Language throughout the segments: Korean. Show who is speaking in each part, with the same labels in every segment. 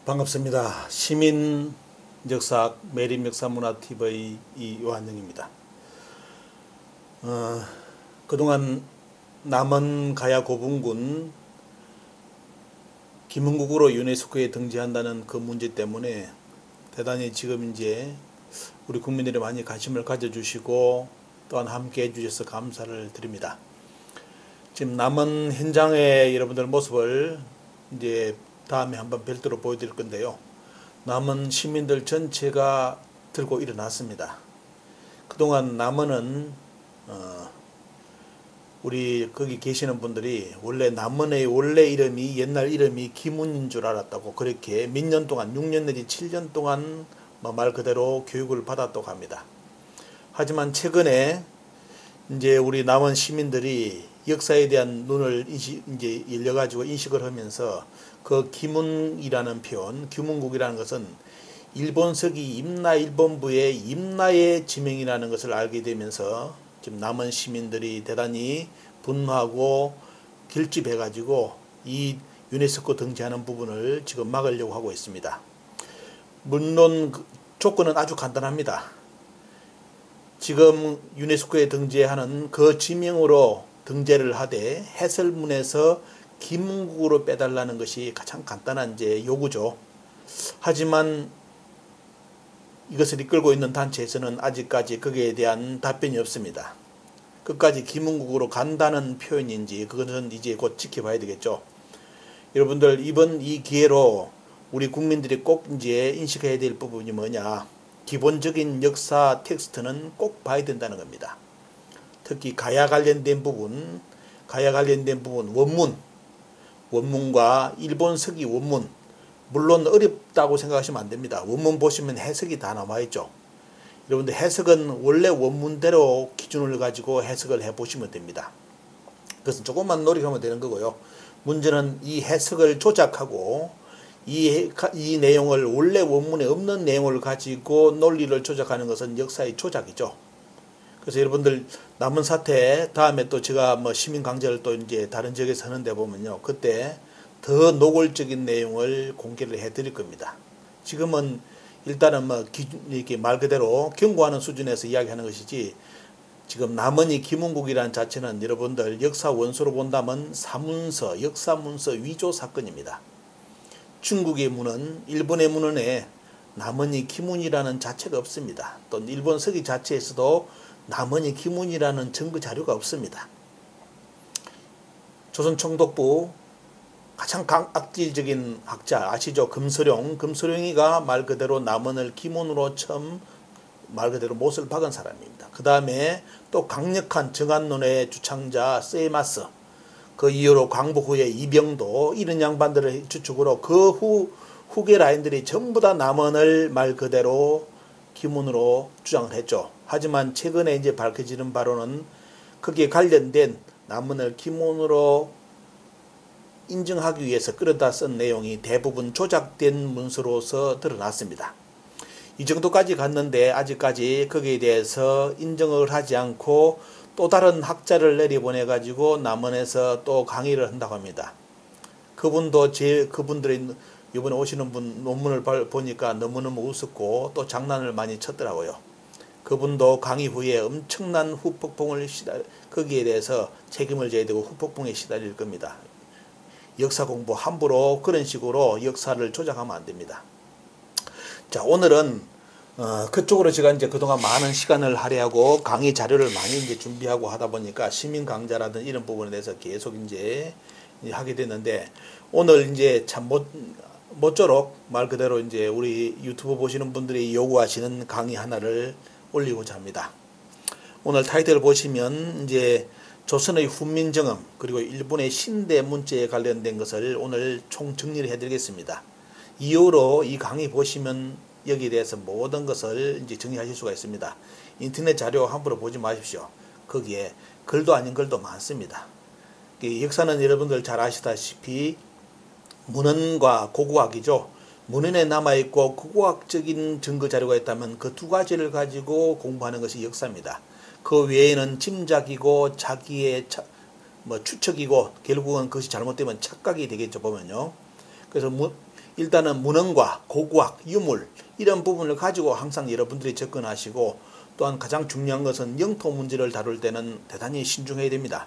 Speaker 1: 반갑습니다. 시민 역사학 매림 역사문화TV 요한영입니다. 그동안 남원 가야 고분군 김흥국으로 유네스코에 등재한다는 그 문제 때문에 대단히 지금 이제 우리 국민들이 많이 관심을 가져주시고 또한 함께 해주셔서 감사를 드립니다. 지금 남원 현장의 여러분들 모습을 이제 다음에 한번 별도로 보여드릴 건데요. 남원 시민들 전체가 들고 일어났습니다. 그동안 남원은 우리 거기 계시는 분들이 원래 남원의 원래 이름이 옛날 이름이 김운인 줄 알았다고, 그렇게 몇 년 동안 6년 내지 7년 동안 말 그대로 교육을 받았다고 합니다. 하지만 최근에 이제 우리 남원 시민들이 역사에 대한 눈을 이제 열려가지고 인식을 하면서 그 김운이라는 표현, 김운국이라는 것은 일본 서기 임나 일본부의 임나의 지명이라는 것을 알게 되면서 지금 남원 시민들이 대단히 분노하고 결집해가지고 이 유네스코 등재하는 부분을 지금 막으려고 하고 있습니다. 물론 조건은 아주 간단합니다. 지금 유네스코에 등재하는 그 지명으로 등재를 하되 해설문에서 김운국으로 빼달라는 것이 가장 간단한 이제 요구죠. 하지만 이것을 이끌고 있는 단체에서는 아직까지 거기에 대한 답변이 없습니다. 끝까지 김운국으로 간다는 표현인지 그것은 이제 곧 지켜봐야 되겠죠. 여러분들 이번 이 기회로 우리 국민들이 꼭 이제 인식해야 될 부분이 뭐냐, 기본적인 역사 텍스트는 꼭 봐야 된다는 겁니다. 특히 가야 관련된 부분 원문과 일본 서기 원문, 물론 어렵다고 생각하시면 안 됩니다. 원문 보시면 해석이 다 남아있죠. 여러분들 해석은 원래 원문대로 기준을 가지고 해석을 해보시면 됩니다. 그것은 조금만 노력하면 되는 거고요. 문제는 이 해석을 조작하고 이 내용을 원래 원문에 없는 내용을 가지고 논리를 조작하는 것은 역사의 조작이죠. 그래서 여러분들 남원 사태 다음에 또 제가 시민 강좌를 또 이제 다른 지역에서 하는데 보면요, 그때 더 노골적인 내용을 공개를 해드릴 겁니다. 지금은 일단은 이렇게 말 그대로 경고하는 수준에서 이야기하는 것이지, 지금 남원이 김운국이라는 자체는 여러분들 역사 원소로 본다면 사문서, 역사문서 위조 사건입니다. 중국의 문헌, 일본의 문헌에 남원이 김운이라는 자체가 없습니다. 또 일본 서기 자체에서도 남원이 김운이라는 증거 자료가 없습니다. 조선총독부 가장 악질적인 학자 아시죠? 금소룡이가 말 그대로 남원을 김운으로 처음 말 그대로 못을 박은 사람입니다. 그 다음에 또 강력한 정한론의 주창자 세이마스, 그 이후로 광복 후에 이병도, 이런 양반들의 주축으로 그 후계 라인들이 전부 다 남원을 말 그대로 김운으로 주장을 했죠. 하지만 최근에 이제 밝혀지는 바로는 거기에 관련된 남원을 김운으로 인정하기 위해서 끌어다 쓴 내용이 대부분 조작된 문서로서 드러났습니다. 이 정도까지 갔는데 아직까지 거기에 대해서 인정을 하지 않고 또 다른 학자를 내려보내 가지고 남원에서 또 강의를 한다고 합니다. 그분들이 이번에 오시는 분 논문을 보니까 너무너무 웃었고 또 장난을 많이 쳤더라고요. 그분도 강의 후에 엄청난 후폭풍을 거기에 대해서 책임을 져야 되고 후폭풍에 시달릴 겁니다. 역사 공부 함부로 그런 식으로 역사를 조작하면 안 됩니다. 자, 오늘은 그쪽으로 제가 이제 그동안 많은 시간을 할애하고 강의 자료를 많이 이제 준비하고 하다 보니까 시민 강좌라든 이런 부분에 대해서 계속 이제 하게 됐는데, 오늘 이제 참 모쪼록 말 그대로 이제 우리 유튜브 보시는 분들이 요구하시는 강의 하나를 올리고자 합니다. 오늘 타이틀을 보시면 이제 조선의 훈민정음 그리고 일본의 신대 문제에 관련된 것을 오늘 총 정리를 해드리겠습니다. 이후로 이 강의 보시면 여기에 대해서 모든 것을 이제 정리하실 수가 있습니다. 인터넷 자료 함부로 보지 마십시오. 거기에 글도 아닌 글도 많습니다. 역사는 여러분들 잘 아시다시피 문헌과 고고학이죠. 문헌에 남아있고 고고학적인 증거 자료가 있다면 그 두 가지를 가지고 공부하는 것이 역사입니다. 그 외에는 짐작이고 자기의 추측이고 결국은 그것이 잘못되면 착각이 되겠죠, 보면요. 그래서 일단은 문헌과 고고학, 유물 이런 부분을 가지고 항상 여러분들이 접근하시고, 또한 가장 중요한 것은 영토 문제를 다룰 때는 대단히 신중해야 됩니다.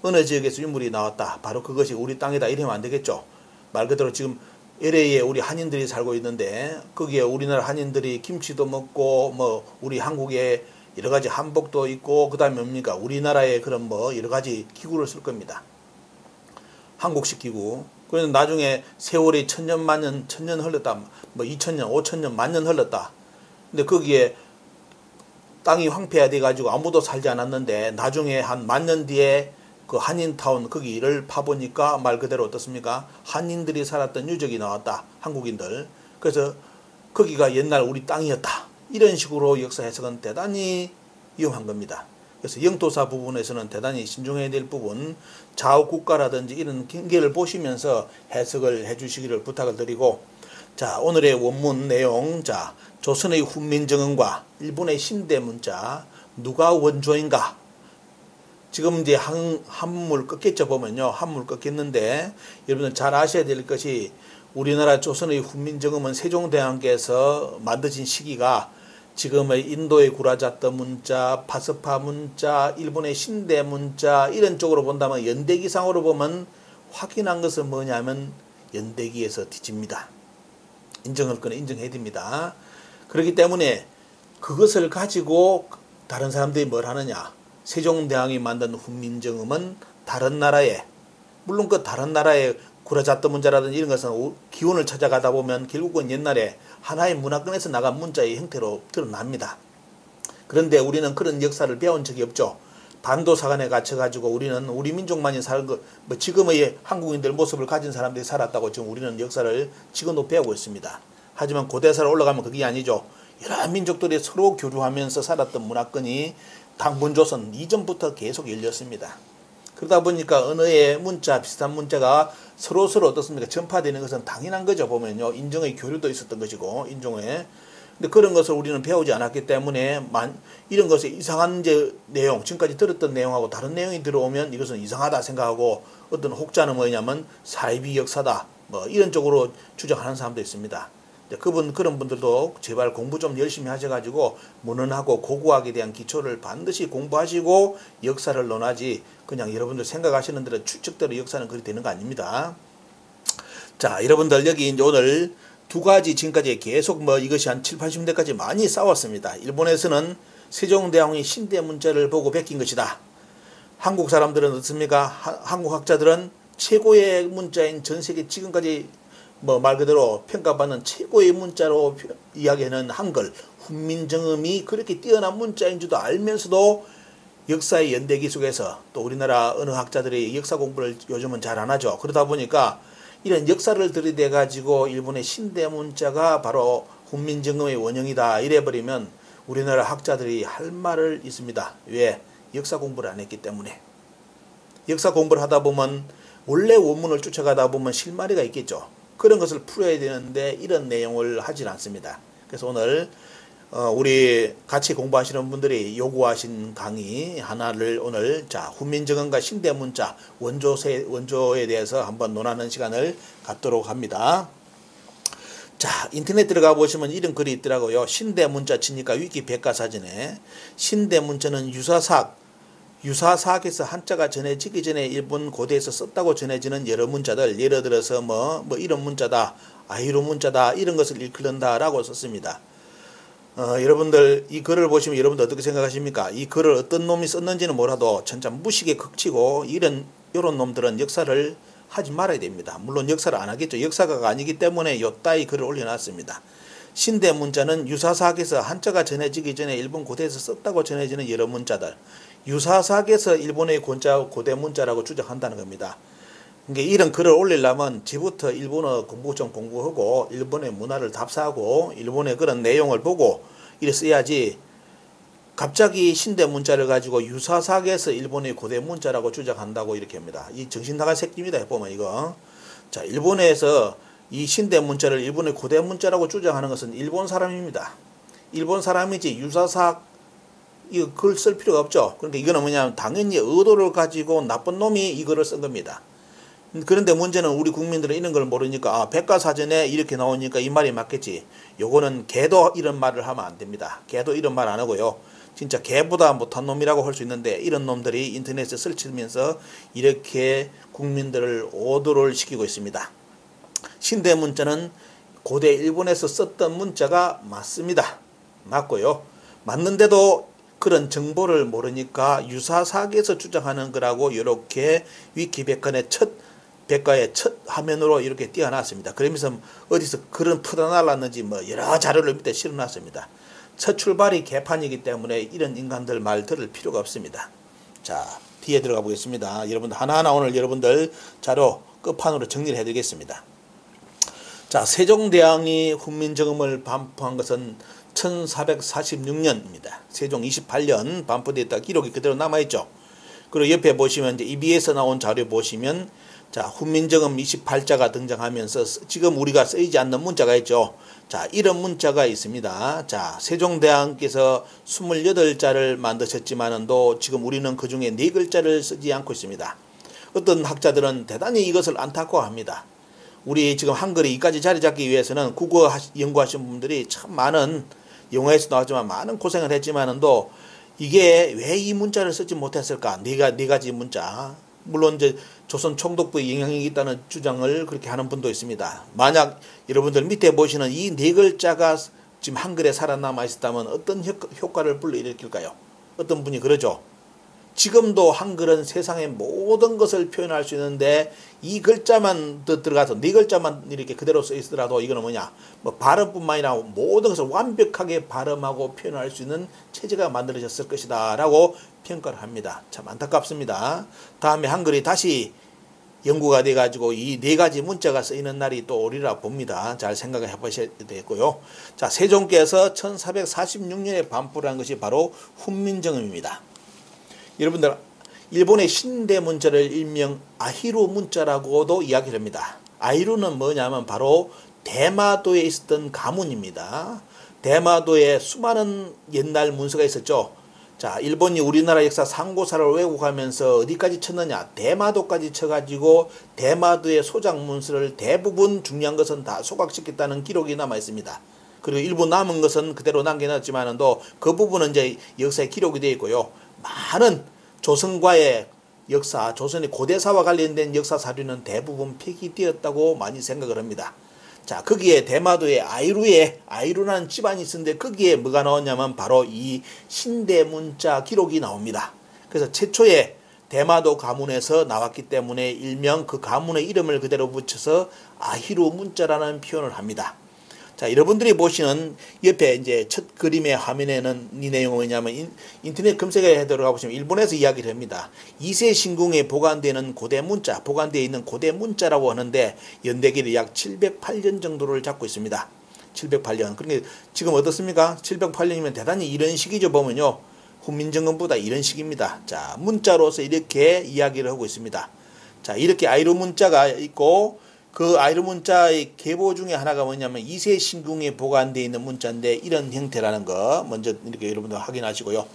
Speaker 1: 어느 지역에서 유물이 나왔다, 바로 그것이 우리 땅이다 이러면 안 되겠죠. 말 그대로 지금 LA에 우리 한인들이 살고 있는데, 거기에 우리나라 한인들이 김치도 먹고 뭐 우리 한국에 여러 가지 한복도 있고, 그 다음에 뭡니까, 우리나라에 그런 뭐 여러 가지 기구를 쓸 겁니다. 한국식 기구. 그래서 나중에 세월이 천년 만년 천년 흘렀다, 뭐 2000년 5000년 만년 흘렀다, 근데 거기에 땅이 황폐화돼 가지고 아무도 살지 않았는데, 나중에 한 만년 뒤에 그 한인타운 거기를 파보니까 말 그대로 어떻습니까? 한인들이 살았던 유적이 나왔다, 한국인들. 그래서 거기가 옛날 우리 땅이었다, 이런 식으로 역사 해석은 대단히 위험한 겁니다. 그래서 영토사 부분에서는 대단히 신중해야 될 부분, 좌우 국가라든지 이런 경계를 보시면서 해석을 해주시기를 부탁을 드리고, 자, 오늘의 원문 내용, 자, 조선의 훈민정음과 일본의 신대문자 누가 원조인가? 지금 이제 한물 꺾겠죠, 보면요. 한물 꺾였는데, 여러분들 잘 아셔야 될 것이, 우리나라 조선의 훈민정음은 세종대왕께서 만드신 시기가 지금의 인도의 구라자트 문자, 파스파 문자, 일본의 신대문자 이런 쪽으로 본다면, 연대기상으로 보면 확인한 것은 뭐냐면 연대기에서 뒤집니다. 인정할 거는 인정해야 됩니다. 그렇기 때문에 그것을 가지고 다른 사람들이 뭘 하느냐, 세종대왕이 만든 훈민정음은 다른 나라에, 물론 그 다른 나라의 구라자트 문자라든지 이런 것은 기원을 찾아가다 보면 결국은 옛날에 하나의 문화권에서 나간 문자의 형태로 드러납니다. 그런데 우리는 그런 역사를 배운 적이 없죠. 반도사관에 갇혀가지고 우리는 우리 민족만이 사는 것, 뭐 지금의 한국인들 모습을 가진 사람들이 살았다고 지금 우리는 역사를 지금도 배우고 있습니다. 하지만 고대사로 올라가면 그게 아니죠. 여러 민족들이 서로 교류하면서 살았던 문화권이 당군조선 이전부터 계속 열렸습니다. 그러다 보니까 언어의 문자, 비슷한 문자가 서로 어떻습니까? 전파되는 것은 당연한 거죠. 보면요, 인종의 교류도 있었던 것이고, 인종의. 근데 그런 것을 우리는 배우지 않았기 때문에 이런 것에 이상한 내용, 지금까지 들었던 내용하고 다른 내용이 들어오면 이것은 이상하다 생각하고, 어떤 혹자는 뭐냐면 사이비 역사다, 뭐 이런 쪽으로 주장하는 사람도 있습니다. 그런 분들도 제발 공부 좀 열심히 하셔가지고 문헌하고 고고학에 대한 기초를 반드시 공부하시고 역사를 논하지, 그냥 여러분들 생각하시는 대로 추측대로 역사는 그리 되는 거 아닙니다. 자, 여러분들 여기 이제 오늘 두 가지, 지금까지 계속 뭐 이것이 한 7, 80년대까지 많이 싸웠습니다. 일본에서는 세종대왕이 신대문자를 보고 베낀 것이다. 한국 사람들은 어떻습니까? 한국 학자들은 최고의 문자인 전 세계 지금까지 뭐 말 그대로 평가받는 최고의 문자로 이야기하는 한글 훈민정음이 그렇게 뛰어난 문자인 줄도 알면서도 역사의 연대기 속에서, 또 우리나라 어느 학자들이 역사 공부를 요즘은 잘 안 하죠. 그러다 보니까 이런 역사를 들이대 가지고 일본의 신대문자가 바로 훈민정음의 원형이다 이래버리면 우리나라 학자들이 할 말을 있습니다. 왜? 역사 공부를 안 했기 때문에. 역사 공부를 하다 보면 원래 원문을 쫓아가다 보면 실마리가 있겠죠. 그런 것을 풀어야 되는데 이런 내용을 하질 않습니다. 그래서 오늘 우리 같이 공부하시는 분들이 요구하신 강의 하나를 오늘, 자, 훈민정음과 신대문자 원조에 대해서 한번 논하는 시간을 갖도록 합니다. 자, 인터넷 들어가 보시면 이런 글이 있더라고요. 신대문자 치니까 위키 백과사전에 신대문자는 유사사학에서 한자가 전해지기 전에 일본 고대에서 썼다고 전해지는 여러 문자들, 예를 들어서 뭐 이런 문자다, 아이로 문자다, 이런 것을 일컫는다 라고 썼습니다. 여러분들 이 글을 보시면 여러분들 어떻게 생각하십니까? 이 글을 어떤 놈이 썼는지는 몰라도 진짜 무식에 극치고 이런 놈들은 역사를 하지 말아야 됩니다. 물론 역사를 안 하겠죠. 역사가가 아니기 때문에 요따위 글을 올려놨습니다. 신대문자는 유사사학에서 한자가 전해지기 전에 일본 고대에서 썼다고 전해지는 여러 문자들, 유사사학에서 일본의 고대 문자라고 주장한다는 겁니다. 그러니까 이런 글을 올리려면 지부터 일본어 공부 좀 공부하고 일본의 문화를 답사하고 일본의 그런 내용을 보고 이래 써야지, 갑자기 신대문자를 가지고 유사사학에서 일본의 고대 문자라고 주장한다고 이렇게 합니다. 이 정신 나갈 새끼입니다. 보면 이거. 자, 일본에서 이 신대문자를 일본의 고대 문자라고 주장하는 것은 일본 사람입니다. 일본 사람이지 유사사학 이거 글 쓸 필요가 없죠. 그러니까 이거는 뭐냐면 당연히 의도를 가지고 나쁜 놈이 이거를 쓴 겁니다. 그런데 문제는 우리 국민들은 이런 걸 모르니까 백과사전에 이렇게 나오니까 이 말이 맞겠지. 요거는 개도 이런 말을 하면 안 됩니다. 개도 이런 말 안 하고요. 진짜 개보다 못한 놈이라고 할 수 있는데 이런 놈들이 인터넷에 설치면서 이렇게 국민들을 오도를 시키고 있습니다. 신대 문자는 고대 일본에서 썼던 문자가 맞습니다. 맞고요. 맞는데도 그런 정보를 모르니까 유사사기에서 주장하는 거라고 이렇게 위키백과의 첫 화면으로 이렇게 띄워놨습니다. 그러면서 어디서 그런 퍼다 날랐는지 뭐 여러 자료를 밑에 실어놨습니다. 첫 출발이 개판이기 때문에 이런 인간들 말 들을 필요가 없습니다. 자, 뒤에 들어가 보겠습니다. 여러분들 하나하나 오늘 여러분들 자료 끝판으로 정리를 해드리겠습니다. 자, 세종대왕이 훈민정음을 반포한 것은 1446년입니다. 세종 28년 반포되었다 기록이 그대로 남아있죠. 그리고 옆에 보시면 이제 EBS 나온 자료 보시면 자, 훈민정음 28자가 등장하면서 지금 우리가 쓰이지 않는 문자가 있죠. 자, 이런 문자가 있습니다. 자, 세종대왕께서 28자를 만드셨지만도 지금 우리는 그 중에 4글자를 쓰지 않고 있습니다. 어떤 학자들은 대단히 이것을 안타까워합니다. 우리 지금 한글이 이까지 자리 잡기 위해서는 국어 연구하신 분들이 참 많은 영어에서 나왔지만 많은 고생을 했지만도 이게 왜 이 문자를 쓰지 못했을까? 네 가지 문자. 물론 이제 조선 총독부의 영향이 있다는 주장을 그렇게 하는 분도 있습니다. 만약 여러분들 밑에 보시는 이 4글자가 지금 한글에 살아남아 있었다면 어떤 효과를 불러일으킬까요? 어떤 분이 그러죠. 지금도 한글은 세상의 모든 것을 표현할 수 있는데 이 글자만 들어가서 4글자만 이렇게 그대로 써 있더라도 이거는 뭐냐, 뭐 발음뿐만 아니라 모든 것을 완벽하게 발음하고 표현할 수 있는 체제가 만들어졌을 것이다 라고 평가를 합니다. 참 안타깝습니다. 다음에 한글이 다시 연구가 돼 가지고 이 4가지 문자가 쓰이는 날이 또 오리라 봅니다. 잘 생각을 해보셔야 되겠고요. 자, 세종께서 1446년에 반포를 한 것이 바로 훈민정음입니다. 여러분들 일본의 신대 문자를 일명 아히루 문자라고도 이야기를 합니다. 아히루는 뭐냐면 바로 대마도에 있었던 가문입니다. 대마도에 수많은 옛날 문서가 있었죠. 자, 일본이 우리나라 역사 상고사를 왜곡하면서 어디까지 쳤느냐, 대마도까지 쳐가지고 대마도의 소장 문서를 대부분 중요한 것은 다 소각시켰다는 기록이 남아 있습니다. 그리고 일부 남은 것은 그대로 남겨놨지만도 그 부분은 이제 역사에 기록이 되어 있고요. 많은 조선과의 역사, 조선의 고대사와 관련된 역사 사료는 대부분 폐기되었다고 많이 생각을 합니다. 자, 거기에 대마도에 아이루라는 집안이 있었는데 거기에 뭐가 나왔냐면 바로 이 신대 문자 기록이 나옵니다. 그래서 최초에 대마도 가문에서 나왔기 때문에 일명 그 가문의 이름을 그대로 붙여서 아히루 문자라는 표현을 합니다. 자, 여러분들이 보시는 옆에 이제 첫 그림의 화면에는 이 내용은 뭐냐면 인터넷 검색에 들어가 보시면 일본에서 이야기를 합니다. 2세 신궁에 보관되는 고대 문자, 보관되어 있는 고대 문자라고 하는데 연대기를 약 708년 정도를 잡고 있습니다. 708년. 그러니까 지금 어떻습니까? 708년이면 대단히 이런 시기죠. 보면요. 훈민정음보다 이런 시기입니다. 자, 문자로서 이렇게 이야기를 하고 있습니다. 자, 이렇게 아이루 문자가 있고 그 아이루 문자의 계보 중에 하나가 뭐냐면 2세 신궁에 보관되어 있는 문자인데 이런 형태라는 거 먼저 이렇게 여러분들 확인하시고요.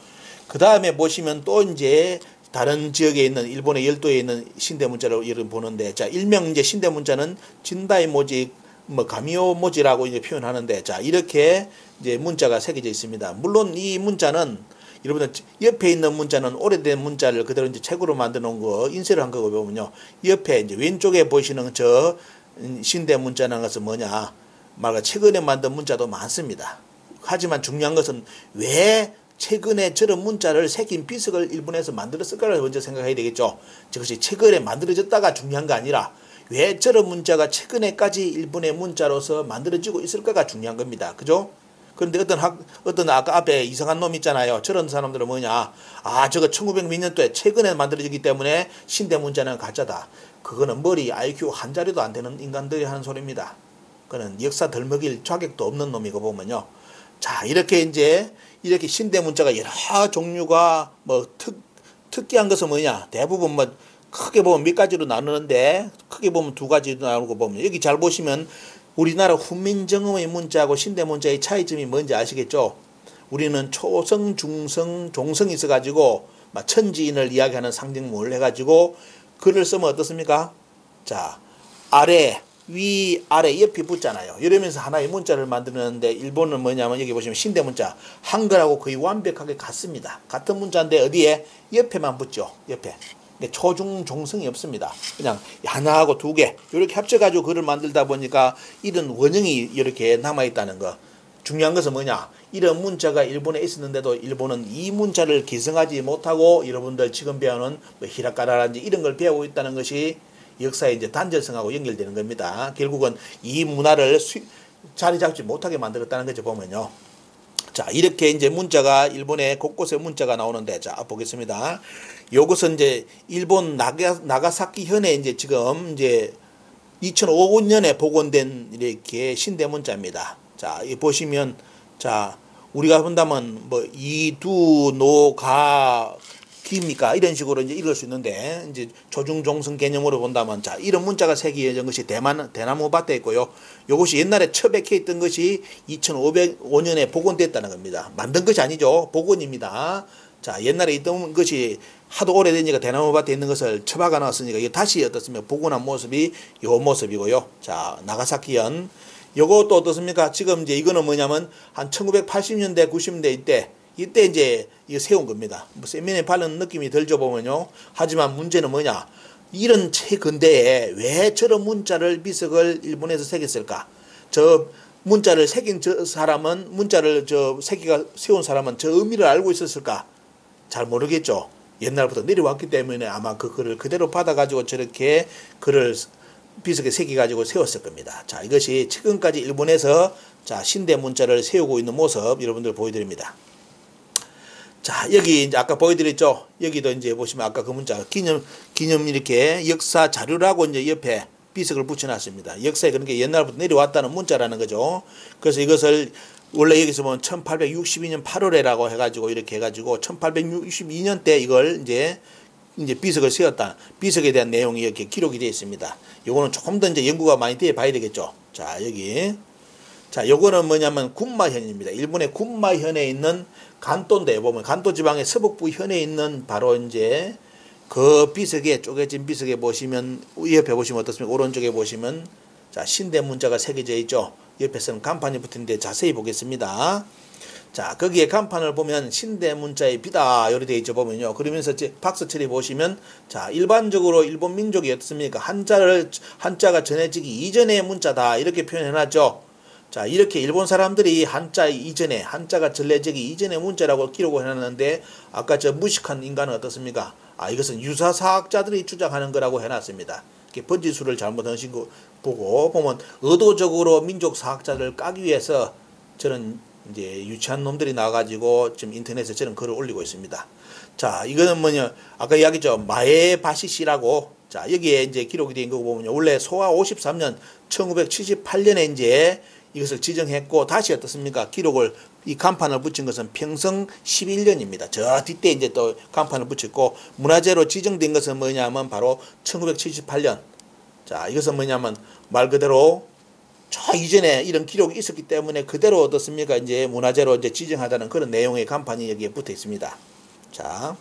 Speaker 1: 그 다음에 보시면 또 이제 다른 지역에 있는 일본의 열도에 있는 신대 문자를 여러분 보는데, 자, 일명 이제 신대 문자는 진다이 모지, 뭐 가미오 모지라고 이제 표현하는데, 자, 이렇게 이제 문자가 새겨져 있습니다. 물론 이 문자는 여러분들 옆에 있는 문자는 오래된 문자를 그대로 이제 책으로 만들어 놓은 거 인쇄를 한 거고 보면요. 옆에 이제 왼쪽에 보시는 저 신대 문자라는 것은 뭐냐? 말과 최근에 만든 문자도 많습니다. 하지만 중요한 것은 왜 최근에 저런 문자를 새긴 비석을 일본에서 만들었을까를 먼저 생각해야 되겠죠. 그것이 최근에 만들어졌다가 중요한 거 아니라 왜 저런 문자가 최근에까지 일본의 문자로서 만들어지고 있을까가 중요한 겁니다. 그죠? 그런데 어떤 아까 앞에 이상한 놈 있잖아요. 저런 사람들은 뭐냐. 아, 저거 1900몇년도에 최근에 만들어지기 때문에 신대 문자는 가짜다. 그거는 머리 IQ 한 자리도 안 되는 인간들이 하는 소리입니다. 그는 역사 덜 먹일 자격도 없는 놈이고 보면요. 자, 이렇게 이제 이렇게 신대 문자가 여러 종류가 뭐 특이한 것은 뭐냐. 대부분 뭐 크게 보면 몇 가지로 나누는데 크게 보면 2가지로 나누고 보면 여기 잘 보시면 우리나라 훈민정음의 문자하고 신대 문자의 차이점이 뭔지 아시겠죠? 우리는 초성, 중성, 종성이 있어가지고 천지인을 이야기하는 상징문을 해가지고 글을 쓰면 어떻습니까? 자, 아래, 위, 아래, 옆이 붙잖아요. 이러면서 하나의 문자를 만드는데 일본은 뭐냐면 여기 보시면 신대 문자 한글하고 거의 완벽하게 같습니다. 같은 문자인데 어디에? 옆에만 붙죠. 옆에. 근데 초중 종성이 없습니다. 그냥 하나하고 두 개 이렇게 합쳐가지고 글을 만들다 보니까 이런 원형이 이렇게 남아있다는 거. 중요한 것은 뭐냐? 이런 문자가 일본에 있었는데도 일본은 이 문자를 계승하지 못하고 여러분들 지금 배우는 뭐 히라가나라든지 이런 걸 배우고 있다는 것이 역사의 이제 단절성하고 연결되는 겁니다. 결국은 이 문화를 자리 잡지 못하게 만들었다는 거죠, 보면요. 자, 이렇게 이제 문자가 일본에 곳곳에 문자가 나오는데, 자, 보겠습니다. 요것은 이제 일본 나가사키 현에 이제 지금 이제 2005년에 복원된 이렇게 신대 문자입니다. 자, 이 보시면, 자, 우리가 본다면 뭐 이두 노가 기입니까? 이런 식으로 이제 읽을 수 있는데, 이제 조중종성 개념으로 본다면, 자, 이런 문자가 새겨진 것이 대나무 밭에 있고요. 이것이 옛날에 처박혀 있던 것이 2505년에 복원됐다는 겁니다. 만든 것이 아니죠. 복원입니다. 자, 옛날에 있던 것이 하도 오래되니까 대나무 밭에 있는 것을 처박아 놨으니까 이게 다시 어떻습니까? 복원한 모습이 요 모습이고요. 자, 나가사키현. 요것도 어떻습니까? 지금 이제 이거는 뭐냐면 한 1980년대, 90년대 이때 이제 이거 세운 겁니다. 뭐 세면에 바른 느낌이 들죠, 보면요. 하지만 문제는 뭐냐? 이런 최근대에 왜 저런 문자를 비석을 일본에서 새겼을까? 저 문자를 새긴 저 사람은 문자를 저 새기가 세운 사람은 저 의미를 알고 있었을까? 잘 모르겠죠. 옛날부터 내려왔기 때문에 아마 그 글을 그대로 받아가지고 저렇게 글을 비석에 새겨가지고 세웠을 겁니다. 자, 이것이 최근까지 일본에서 자, 신대 문자를 세우고 있는 모습 여러분들 보여드립니다. 자, 여기 이제 아까 보여드렸죠. 여기도 이제 보시면 아까 그 문자 기념 이렇게 역사 자료라고 이제 옆에 비석을 붙여놨습니다. 역사에 그런 게 옛날부터 내려왔다는 문자라는 거죠. 그래서 이것을 원래 여기서 보면 1862년 8월에라고 해가지고 이렇게 해가지고 1862년 때 이걸 이제 비석을 세웠다. 비석에 대한 내용이 이렇게 기록이 되어 있습니다. 요거는 조금 더 이제 연구가 많이 돼 봐야 되겠죠. 자, 여기. 자, 요거는 뭐냐면 군마현입니다. 일본의 군마현에 있는 간도인데 보면 간도 지방의 서북부 현에 있는 바로 이제 그 비석에 쪼개진 비석에 보시면 옆에 보시면 어떻습니까? 오른쪽에 보시면 자, 신대 문자가 새겨져 있죠. 옆에서는 간판이 붙은데 자세히 보겠습니다. 자, 거기에 간판을 보면 신대 문자의 비다 이렇게 되어 있죠, 보면요. 그러면서 박스 처리 보시면 자, 일반적으로 일본 민족이 어떻습니까? 한자가 전해지기 이전의 문자다 이렇게 표현해 놨죠. 자, 이렇게 일본 사람들이 한자 이전에 한자가 전해지기 이전의 문자라고 기록을 해놨는데 아까 저 무식한 인간은 어떻습니까? 아, 이것은 유사사학자들이 주장하는 거라고 해놨습니다. 이렇게 번지수를 잘못하신 거 보고 보면 의도적으로 민족 사학자를 까기 위해서 저는 이제 유치한 놈들이 나와가지고 지금 인터넷에 저런 글을 올리고 있습니다. 자, 이거는 뭐냐, 아까 이야기죠. 마에바시시라고. 자, 여기에 이제 기록이 된 거 보면요. 원래 소화 53년 1978년에 이제 이것을 지정했고 다시 어떻습니까? 기록을 이 간판을 붙인 것은 평성 11년입니다. 저 뒤때 이제 또 간판을 붙였고 문화재로 지정된 것은 뭐냐면 바로 1978년. 자, 이것은 뭐냐면 말 그대로 저 이전에 이런 기록이 있었기 때문에 그대로 어떻습니까? 이제 문화재로 이제 지정하다는 그런 내용의 간판이 여기에 붙어 있습니다. 자,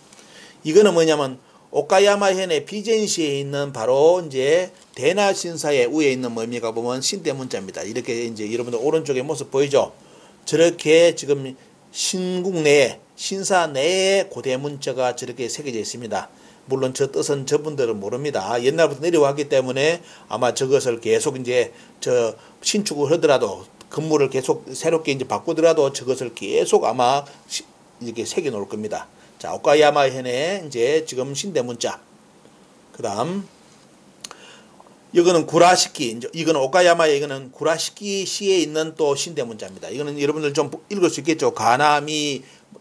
Speaker 1: 이거는 뭐냐면 오카야마현의 비젠시에 있는 바로 이제 대나신사의 위에 있는 뭡니까 보면 신대 문자입니다. 이렇게 이제 여러분들 오른쪽에 모습 보이죠? 저렇게 지금 신국 내에 신사 내에 고대 문자가 저렇게 새겨져 있습니다. 물론 저 뜻은 저분들은 모릅니다. 옛날부터 내려왔기 때문에 아마 저것을 계속 이제 저 신축을 하더라도 건물을 계속 새롭게 이제 바꾸더라도 저것을 계속 아마 이렇게 새겨 놓을 겁니다. 자, 오카야마현에 이제 지금 신대 문자. 그다음 이거는 구라시키. 이거는 오카야마에 이거는 구라시키 시에 있는 또 신대 문자입니다. 이거는 여러분들 좀 읽을 수 있겠죠.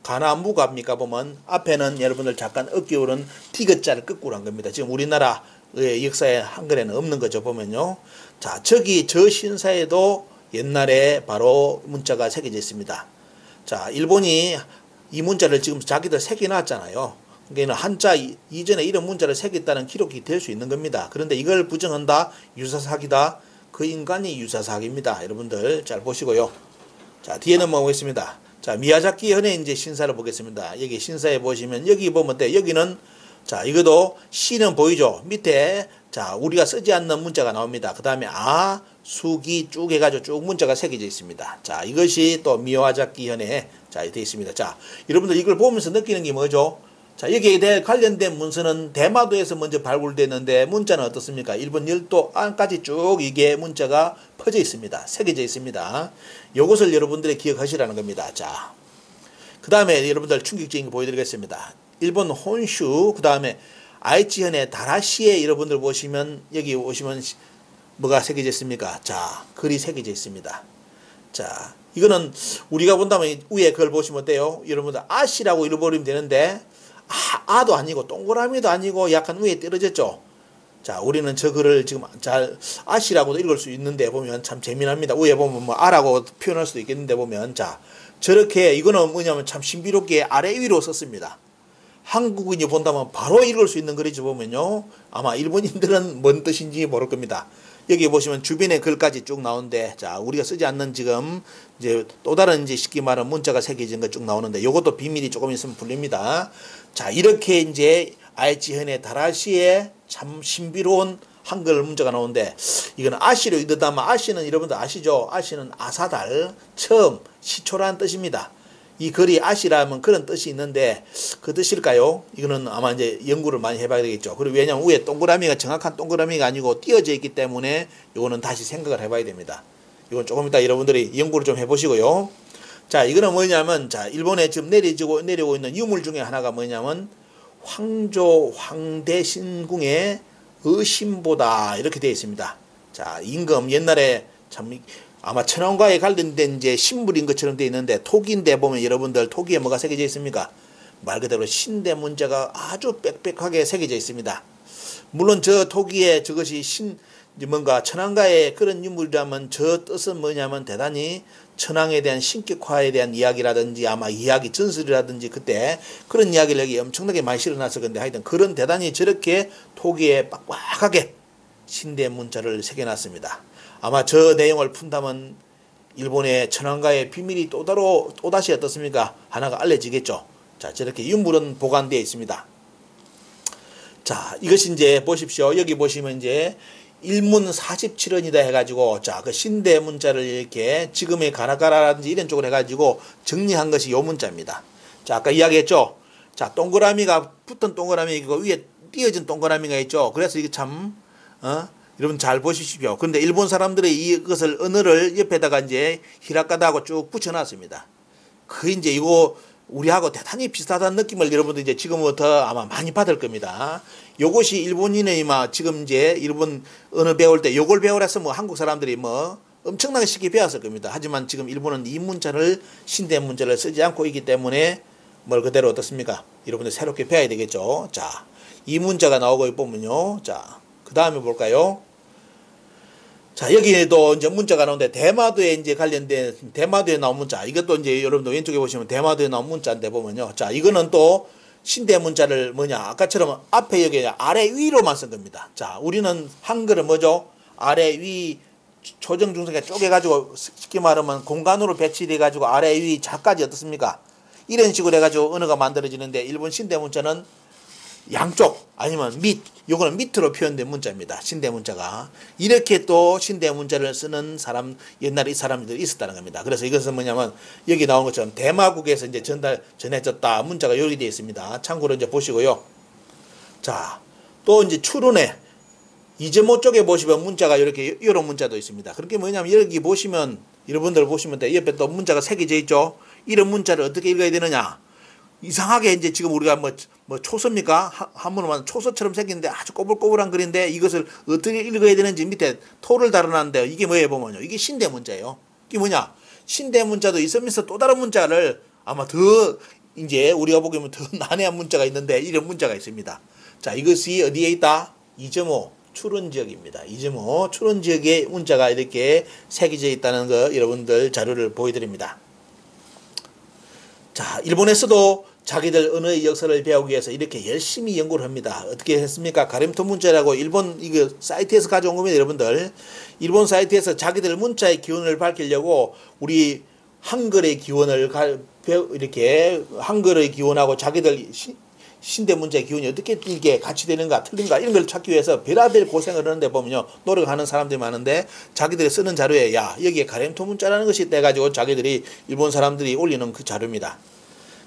Speaker 1: 가나무가입니까 보면 앞에는 여러분들 잠깐 어깨오른 티귿자를 거꾸로 한 겁니다. 지금 우리나라의 역사에 한글에는 없는 거죠, 보면요. 자, 저기 저 신사에도 옛날에 바로 문자가 새겨져 있습니다. 자, 일본이 이 문자를 지금 자기들 새겨놨잖아요. 그러니까 한자 이전에 이런 문자를 새겼다는 기록이 될 수 있는 겁니다. 그런데 이걸 부정한다, 유사사기다. 그 인간이 유사사기입니다. 여러분들 잘 보시고요. 자, 뒤에 넘어가겠습니다. 자, 미야자키 현의 이제 신사를 보겠습니다. 여기 신사에 보시면 여기 보면 돼. 여기는 자, 이것도 시는 보이죠? 밑에 자, 우리가 쓰지 않는 문자가 나옵니다. 그 다음에 아, 수기 쭉 해가지고 쭉 문자가 새겨져 있습니다. 자, 이것이 또 미화잡기현에 자, 되어 있습니다. 자, 여러분들 이걸 보면서 느끼는 게 뭐죠? 자, 여기에 대해 관련된 문서는 대마도에서 먼저 발굴됐는데 문자는 어떻습니까? 일본 열도 안까지 쭉 이게 문자가 퍼져 있습니다. 새겨져 있습니다. 이것을 여러분들이 기억하시라는 겁니다. 자, 그 다음에 여러분들 충격적인 거 보여드리겠습니다. 일본 혼슈, 그 다음에 아이치현의 다라시에 여러분들 보시면 여기 오시면 뭐가 새겨져 있습니까? 자, 글이 새겨져 있습니다. 자, 이거는 우리가 본다면 위에 글 보시면 어때요? 여러분들 아시라고 읽어버리면 되는데 아도 아니고 동그라미도 아니고 약간 위에 떨어졌죠. 자, 우리는 저 글을 지금 잘 아시라고도 읽을 수 있는데 보면 참 재미납니다. 위에 보면 뭐 아라고 표현할 수도 있겠는데 보면 자, 저렇게 이거는 뭐냐면 참 신비롭게 아래 위로 썼습니다. 한국인이 본다면 바로 읽을 수 있는 글이지 보면요. 아마 일본인들은 뭔 뜻인지 모를 겁니다. 여기 보시면 주변의 글까지 쭉 나오는데, 자, 우리가 쓰지 않는 지금, 이제 또 다른 이제 쉽게 말하면 문자가 새겨진 거 쭉 나오는데, 요것도 비밀이 조금 있으면 풀립니다. 자, 이렇게 이제 아이치현의 다라시에 참 신비로운 한글 문자가 나오는데, 이건 아시로 읽다면, 아시는 여러분들 아시죠? 아시는 아사달, 처음, 시초라는 뜻입니다. 이 글이 아시라면 그런 뜻이 있는데 그 뜻일까요? 이거는 아마 이제 연구를 많이 해봐야 되겠죠. 그리고 왜냐하면 위에 동그라미가 정확한 동그라미가 아니고 띄어져 있기 때문에 이거는 다시 생각을 해봐야 됩니다. 이건 조금 이따 여러분들이 연구를 좀 해보시고요. 자, 이거는 뭐냐면, 자, 일본에 지금 내려오고 있는 유물 중에 하나가 뭐냐면 황조 황대신궁의 의심보다 이렇게 되어 있습니다. 자, 임금 옛날에 참 아마 천황과에 관련된 이제 신물인 것처럼 되어 있는데 토기인데 보면 여러분들 토기에 뭐가 새겨져 있습니까? 말 그대로 신대 문자가 아주 빽빽하게 새겨져 있습니다. 물론 저 토기에 저것이 뭔가 천황가의 그런 인물이라면 저 뜻은 뭐냐면 대단히 천황에 대한 신격화에 대한 이야기라든지 아마 이야기 전설이라든지 그때 그런 이야기를 여기 엄청나게 많이 실어놨을 건데 하여튼 그런 대단히 저렇게 토기에 빡빡하게 신대 문자를 새겨놨습니다. 아마 저 내용을 푼다면 일본의 천황가의 비밀이 또다시 어떻습니까? 하나가 알려지겠죠. 자, 저렇게 유물은 보관되어 있습니다. 자, 이것이 이제 보십시오. 여기 보시면 이제 일문 47원이다 해가지고, 자, 그 신대 문자를 이렇게 지금의 가나가라라든지 이런 쪽으로 해가지고 정리한 것이 요 문자입니다. 자, 아까 이야기했죠. 자, 동그라미가 붙은 동그라미이고 위에 띄어진 동그라미가 있죠. 그래서 이게 참, 여러분 잘 보십시오. 그런데 일본 사람들이 이것을 언어를 옆에다가 이제 히라가다하고 쭉 붙여놨습니다. 그 이제 이거 우리하고 대단히 비슷하다는 느낌을 여러분들 이제 지금부터 아마 많이 받을 겁니다. 요것이 일본인의 지금 이제 일본 언어 배울 때 요걸 배우라서 뭐 한국 사람들이 뭐 엄청나게 쉽게 배웠을 겁니다. 하지만 지금 일본은 이 문자를 신대 문자를 쓰지 않고 있기 때문에 뭘 그대로 어떻습니까? 여러분들 새롭게 배워야 되겠죠. 자, 이 문자가 나오고 보면요. 자, 그 다음에 볼까요? 자, 여기에도 이제 문자가 나오는데 대마도에 이제 관련된 대마도에 나온 문자. 이것도 이제 여러분들 왼쪽에 보시면 대마도에 나온 문자인데 보면요. 자, 이거는 또 신대 문자를 뭐냐? 아까처럼 앞에 여기 아래 위로만 쓴 겁니다. 자, 우리는 한글은 뭐죠? 아래 위 초정 중성에 쪼개 가지고 쉽게 말하면 공간으로 배치돼 가지고 아래 위 자까지 어떻습니까? 이런 식으로 해 가지고 언어가 만들어지는데 일본 신대 문자는 양쪽 아니면 밑, 요거는 밑으로 표현된 문자입니다. 신대 문자가. 이렇게 또 신대 문자를 쓰는 사람, 옛날에 이 사람들이 있었다는 겁니다. 그래서 이것은 뭐냐면 여기 나온 것처럼 대마국에서 이제 전해졌다. 문자가 여기 되어 있습니다. 참고로 이제 보시고요. 자, 또 이제 추론에 이제모 쪽에 보시면 문자가 이렇게 이런 문자도 있습니다. 그렇게 뭐냐면 여기 보시면 여러분들 보시면 돼. 옆에 또 문자가 새겨져 있죠. 이런 문자를 어떻게 읽어야 되느냐? 이상하게 이제 지금 우리가 뭐 초서입니까? 한문으로 초서처럼 생겼는데 아주 꼬불꼬불한 글인데 이것을 어떻게 읽어야 되는지 밑에 토를 달아놨는데 이게 뭐예요 보면요. 이게 신대 문자예요. 이게 뭐냐? 신대 문자도 있으면서 또 다른 문자를 아마 더 이제 우리가 보기에는 더 난해한 문자가 있는데 이런 문자가 있습니다. 자, 이것이 어디에 있다? 이점호 추론 지역입니다. 이점호 추론 지역에 문자가 이렇게 새겨져 있다는 거 여러분들 자료를 보여드립니다. 자, 일본에서도 자기들 언어의 역사를 배우기 위해서 이렇게 열심히 연구를 합니다. 어떻게 했습니까? 가림토 문자라고 일본 이거 사이트에서 가져온 겁니다, 여러분들. 일본 사이트에서 자기들 문자의 기원을 밝히려고 우리 한글의 기원을 이렇게 한글의 기원하고 자기들 신대 문자의 기운이 어떻게 이게 같이 되는가 틀린가 이런 걸 찾기 위해서 별의별 고생을 하는데 보면요 노력하는 사람들이 많은데 자기들이 쓰는 자료에 야 여기에 가렘토 문자라는 것이 있다 해가지고 자기들이 일본 사람들이 올리는 그 자료입니다.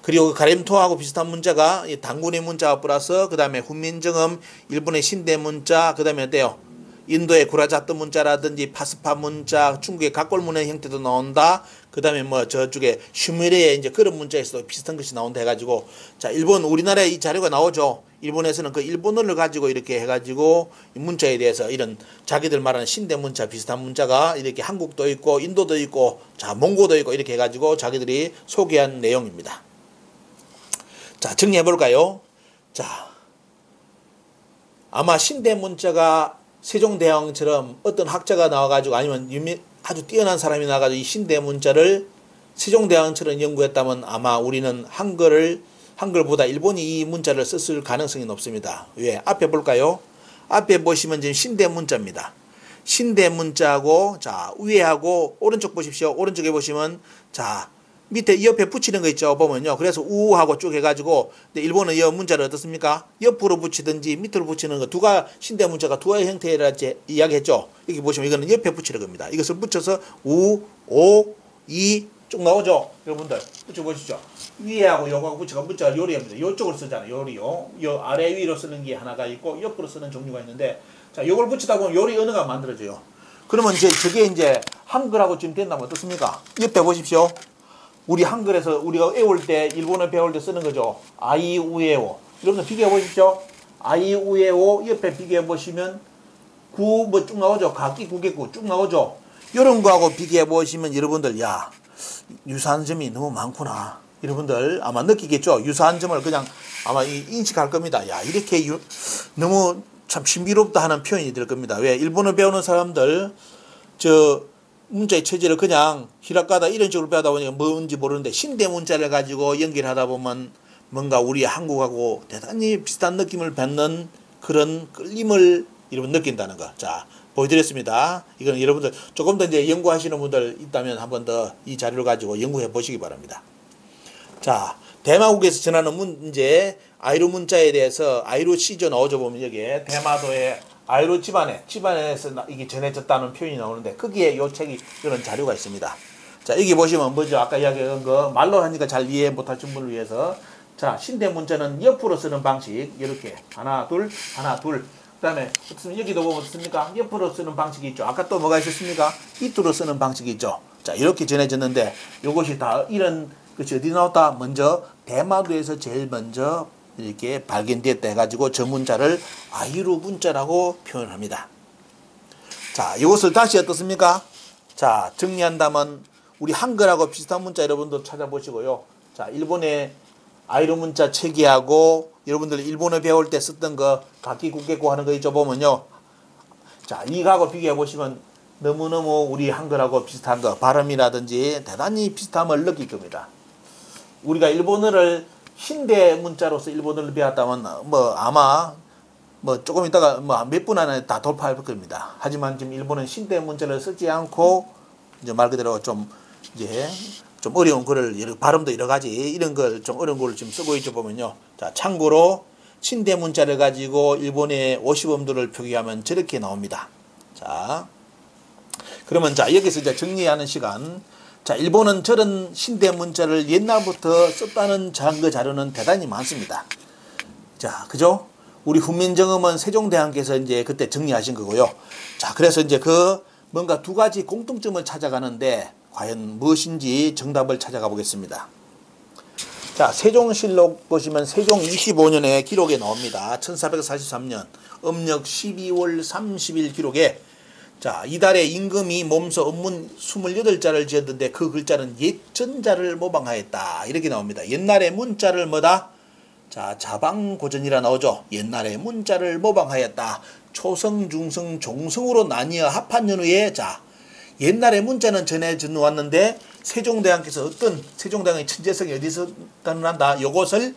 Speaker 1: 그리고 그 가렘토하고 비슷한 문자가 단군의 문자 플러스 그 다음에 훈민정음 일본의 신대 문자 그 다음에 어때요 인도의 구라자트 문자라든지 파스파 문자, 중국의 각골문의 형태도 나온다. 그 다음에 뭐 저쪽에 슈메리아의 이제 그런 문자에서도 비슷한 것이 나온다 해가지고 자 일본 우리나라에 이 자료가 나오죠. 일본에서는 그 일본어를 가지고 이렇게 해가지고 문자에 대해서 이런 자기들 말하는 신대 문자 비슷한 문자가 이렇게 한국도 있고 인도도 있고 자 몽고도 있고 이렇게 해가지고 자기들이 소개한 내용입니다. 자 정리해 볼까요? 자 아마 신대 문자가 세종대왕처럼 어떤 학자가 나와가지고 아니면 아주 뛰어난 사람이 나와가지고 이 신대 문자를 세종대왕처럼 연구했다면 아마 우리는 한글보다 일본이 이 문자를 썼을 가능성이 높습니다. 왜? 앞에 볼까요? 앞에 보시면 지금 신대 문자입니다. 신대 문자하고 자 위에하고 오른쪽 보십시오. 오른쪽에 보시면 자 밑에 옆에 붙이는 거 있죠. 보면요. 그래서 우하고 쭉 해가지고 일본은 이 문자를 어떻습니까? 옆으로 붙이든지 밑으로 붙이는 거 두가 신대 문자가 두 가지 형태라 이야기했죠. 여기 보시면 이거는 옆에 붙이는 겁니다. 이것을 붙여서 우, 오, 이 쭉 나오죠. 여러분들 붙여보시죠. 위에하고 요거하고 붙여가 문자가 요리입니다. 요쪽으로 쓰잖아요. 요리요. 요 아래 위로 쓰는 게 하나가 있고 옆으로 쓰는 종류가 있는데 자 요걸 붙이다 보면 요리 언어가 만들어져요. 그러면 이제 저게 이제 한글하고 지금 된다면 어떻습니까? 옆에 보십시오. 우리 한글에서 우리가 외울 때 일본어 배울 때 쓰는 거죠. 아이우에오. 여러분들 비교해 보십시오. 아이우에오 옆에 비교해 보시면 구 뭐 쭉 나오죠. 각기 구개구 쭉 나오죠. 이런 거하고 비교해 보시면 여러분들 야 유사한 점이 너무 많구나. 여러분들 아마 느끼겠죠. 유사한 점을 그냥 아마 인식할 겁니다. 야 이렇게 너무 참 신비롭다 하는 표현이 될 겁니다. 왜? 일본어 배우는 사람들 저 문자의 체제를 그냥 히라가다 이런 식으로 배우다 보니까 뭔지 모르는데 신대 문자를 가지고 연결하다 보면 뭔가 우리 한국하고 대단히 비슷한 느낌을 받는 그런 끌림을 여러분 느낀다는 거. 자, 보여드렸습니다. 이건 여러분들 조금 더 이제 연구하시는 분들 있다면 한 번 더 이 자료를 가지고 연구해 보시기 바랍니다. 자, 대마국에서 전하는 문제, 아이루 문자에 대해서 아이루 시조 나오죠. 보면 여기에 대마도의 아이루 집안에서 이게 전해졌다는 표현이 나오는데 거기에 요 책이 이런 자료가 있습니다. 자 여기 보시면 뭐죠? 아까 이야기한 거 말로 하니까 잘 이해 못하신 분을 위해서 자 신대 문자는 옆으로 쓰는 방식 이렇게 하나 둘 그 다음에 여기도 보면 어떻습니까? 옆으로 쓰는 방식이 있죠. 아까 또 뭐가 있었습니까? 밑으로 쓰는 방식이 있죠. 자 이렇게 전해졌는데 요것이 다 이런 것이 어디 나왔다? 먼저 대마도에서 제일 먼저 이렇게 발견됐다 해가지고 저 문자를 아이루 문자라고 표현합니다. 자, 이것을 다시 어떻습니까? 자, 정리한다면 우리 한글하고 비슷한 문자 여러분들 찾아보시고요. 자, 일본의 아이루 문자 체계하고 여러분들 일본어 배울 때 썼던 거 각기 국계고 하는 거 있죠 보면요. 자, 이거하고 비교해 보시면 너무너무 우리 한글하고 비슷한 거 발음이라든지 대단히 비슷함을 느낄 겁니다. 우리가 일본어를 신대 문자로서 일본어를 배웠다면 뭐 아마 뭐 조금 있다가 뭐 몇 분 안에 다 돌파할 겁니다. 하지만 지금 일본은 신대 문자를 쓰지 않고 이제 말 그대로 좀 이제 좀 어려운 글을 발음도 여러 가지 이런 걸 좀 어려운 글을 지금 쓰고 있죠 보면요. 자 참고로 신대 문자를 가지고 일본의 50음도를 표기하면 저렇게 나옵니다. 자 그러면 자 여기서 이제 정리하는 시간. 자, 일본은 저런 신대 문자를 옛날부터 썼다는 증거 자료는 대단히 많습니다. 자, 그죠? 우리 훈민정음은 세종대왕께서 이제 그때 정리하신 거고요. 자, 그래서 이제 그 뭔가 두 가지 공통점을 찾아가는데 과연 무엇인지 정답을 찾아가 보겠습니다. 자, 세종실록 보시면 세종 25년에 기록에 나옵니다. 1443년 음력 12월 30일 기록에 자, 이달에 임금이 몸소 음문 28자를 지었는데 그 글자는 옛전자를 모방하였다. 이렇게 나옵니다. 옛날에 문자를 뭐다? 자, 자방고전이라 나오죠. 옛날에 문자를 모방하였다. 초성, 중성, 종성으로 나뉘어 합한 연후에 자, 옛날에 문자는 전해져 왔는데 세종대왕께서 어떤 세종대왕의 천재성이 어디서 나타난다? 요것을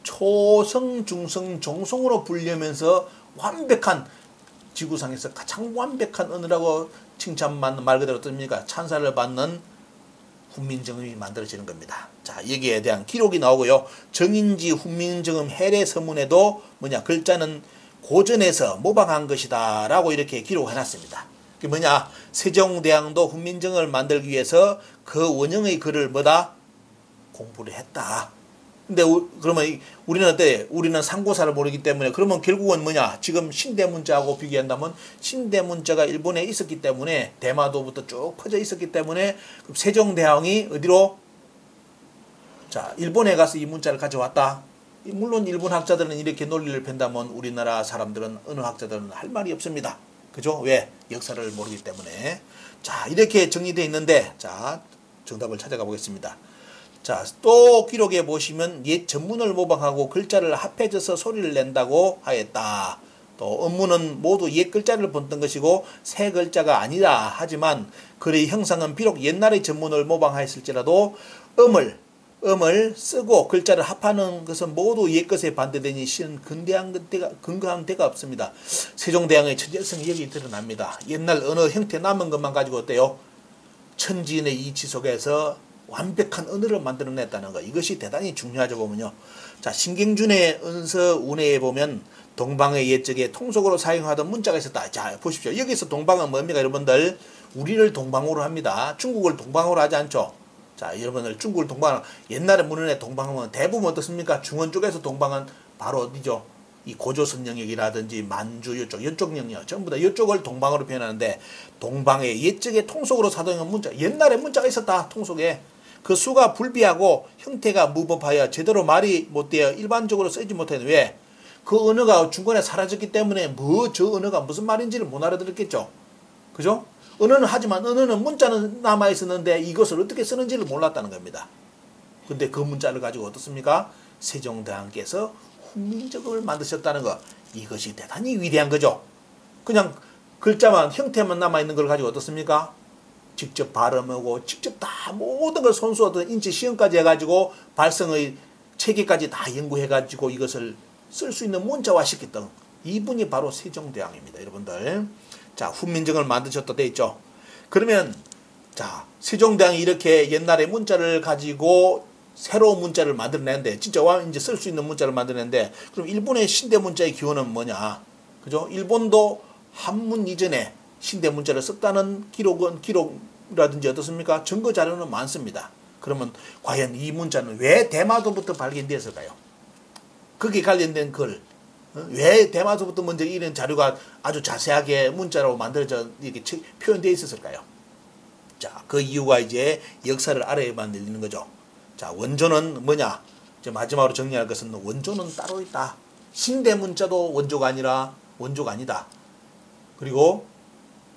Speaker 1: 초성, 중성, 종성으로 분류하면서 완벽한 지구상에서 가장 완벽한 언어라고 칭찬받는 말 그대로 어떻습니까? 찬사를 받는 훈민정음이 만들어지는 겁니다. 자, 여기에 대한 기록이 나오고요. 정인지 훈민정음 해례 서문에도 뭐냐, 글자는 고전에서 모방한 것이다 라고 이렇게 기록해 놨습니다. 그게 뭐냐, 세종대왕도 훈민정음을 만들기 위해서 그 원형의 글을 뭐다? 공부를 했다. 근데 그러면 우리는 어때? 우리는 상고사를 모르기 때문에 그러면 결국은 뭐냐? 지금 신대문자하고 비교한다면 신대문자가 일본에 있었기 때문에 대마도부터 쭉 퍼져 있었기 때문에 세종대왕이 어디로? 자, 일본에 가서 이 문자를 가져왔다. 물론 일본 학자들은 이렇게 논리를 편다면 우리나라 사람들은, 어느 학자들은 할 말이 없습니다. 그죠? 왜? 역사를 모르기 때문에. 자, 이렇게 정리되어 있는데, 자, 정답을 찾아가 보겠습니다. 자, 또 기록에 보시면 옛 전문을 모방하고 글자를 합해져서 소리를 낸다고 하였다. 또 언문은 모두 옛 글자를 본뜬 것이고 새 글자가 아니라 하지만 글의 형상은 비록 옛날의 전문을 모방하였을지라도 음을 쓰고 글자를 합하는 것은 모두 옛 것에 반대되니 시는 근거한 데가 없습니다. 세종대왕의 천재성이 여기 드러납니다. 옛날 언어 형태 남은 것만 가지고 어때요? 천지인의 이치 속에서 완벽한 언어를 만들어냈다는 거, 이것이 대단히 중요하죠. 보면요. 자, 신경준의 은서운해에 보면 동방의 옛적에 통속으로 사용하던 문자가 있었다. 자, 보십시오. 여기서 동방은 뭡니까, 여러분들? 우리를 동방어로 합니다. 중국을 동방어로 하지 않죠. 자, 여러분들 중국을 동방어, 옛날에 문헌의 동방어는 대부분 어떻습니까? 중원 쪽에서 동방은 바로 어디죠? 이 고조선 영역이라든지 만주 이쪽 영역 전부 다 이쪽을 동방어로 표현하는데, 동방의 옛적에 통속으로 사용한 문자, 옛날에 문자가 있었다. 통속에 그 수가 불비하고 형태가 무법하여 제대로 말이 못되어 일반적으로 쓰지 못하는, 왜? 그 언어가 중간에 사라졌기 때문에 저 언어가 무슨 말인지를 못 알아들었겠죠. 그죠? 언어는 하지만 언어는 문자는 남아있었는데 이것을 어떻게 쓰는지를 몰랐다는 겁니다. 근데 그 문자를 가지고 어떻습니까? 세종대왕께서 훈민정음을 만드셨다는 것, 이것이 대단히 위대한 거죠. 그냥 글자만, 형태만 남아있는 걸 가지고 어떻습니까? 직접 발음하고 직접 다 모든 걸 손수하던 인체 시험까지 해가지고 발성의 체계까지 다 연구해가지고 이것을 쓸 수 있는 문자화시켰던 이분이 바로 세종대왕입니다. 여러분들. 자, 훈민정음을 만드셨다 돼 있죠. 그러면 자, 세종대왕이 이렇게 옛날에 문자를 가지고 새로운 문자를 만들어냈는데, 진짜 이제 쓸 수 있는 문자를 만들어냈는데, 그럼 일본의 신대 문자의 기원은 뭐냐? 그죠? 일본도 한문 이전에 신대 문자를 썼다는 기록이라든지 어떻습니까? 증거 자료는 많습니다. 그러면 과연 이 문자는 왜 대마도부터 발견되었을까요? 거기에 관련된 글, 왜 대마도부터 먼저 이런 자료가 아주 자세하게 문자로 만들어져 이렇게 표현되어 있었을까요? 자, 그 이유가 이제 역사를 알아야만 열리는 거죠. 자, 원조는 뭐냐? 이제 마지막으로 정리할 것은 원조는 따로 있다. 신대 문자도 원조가 아니다. 그리고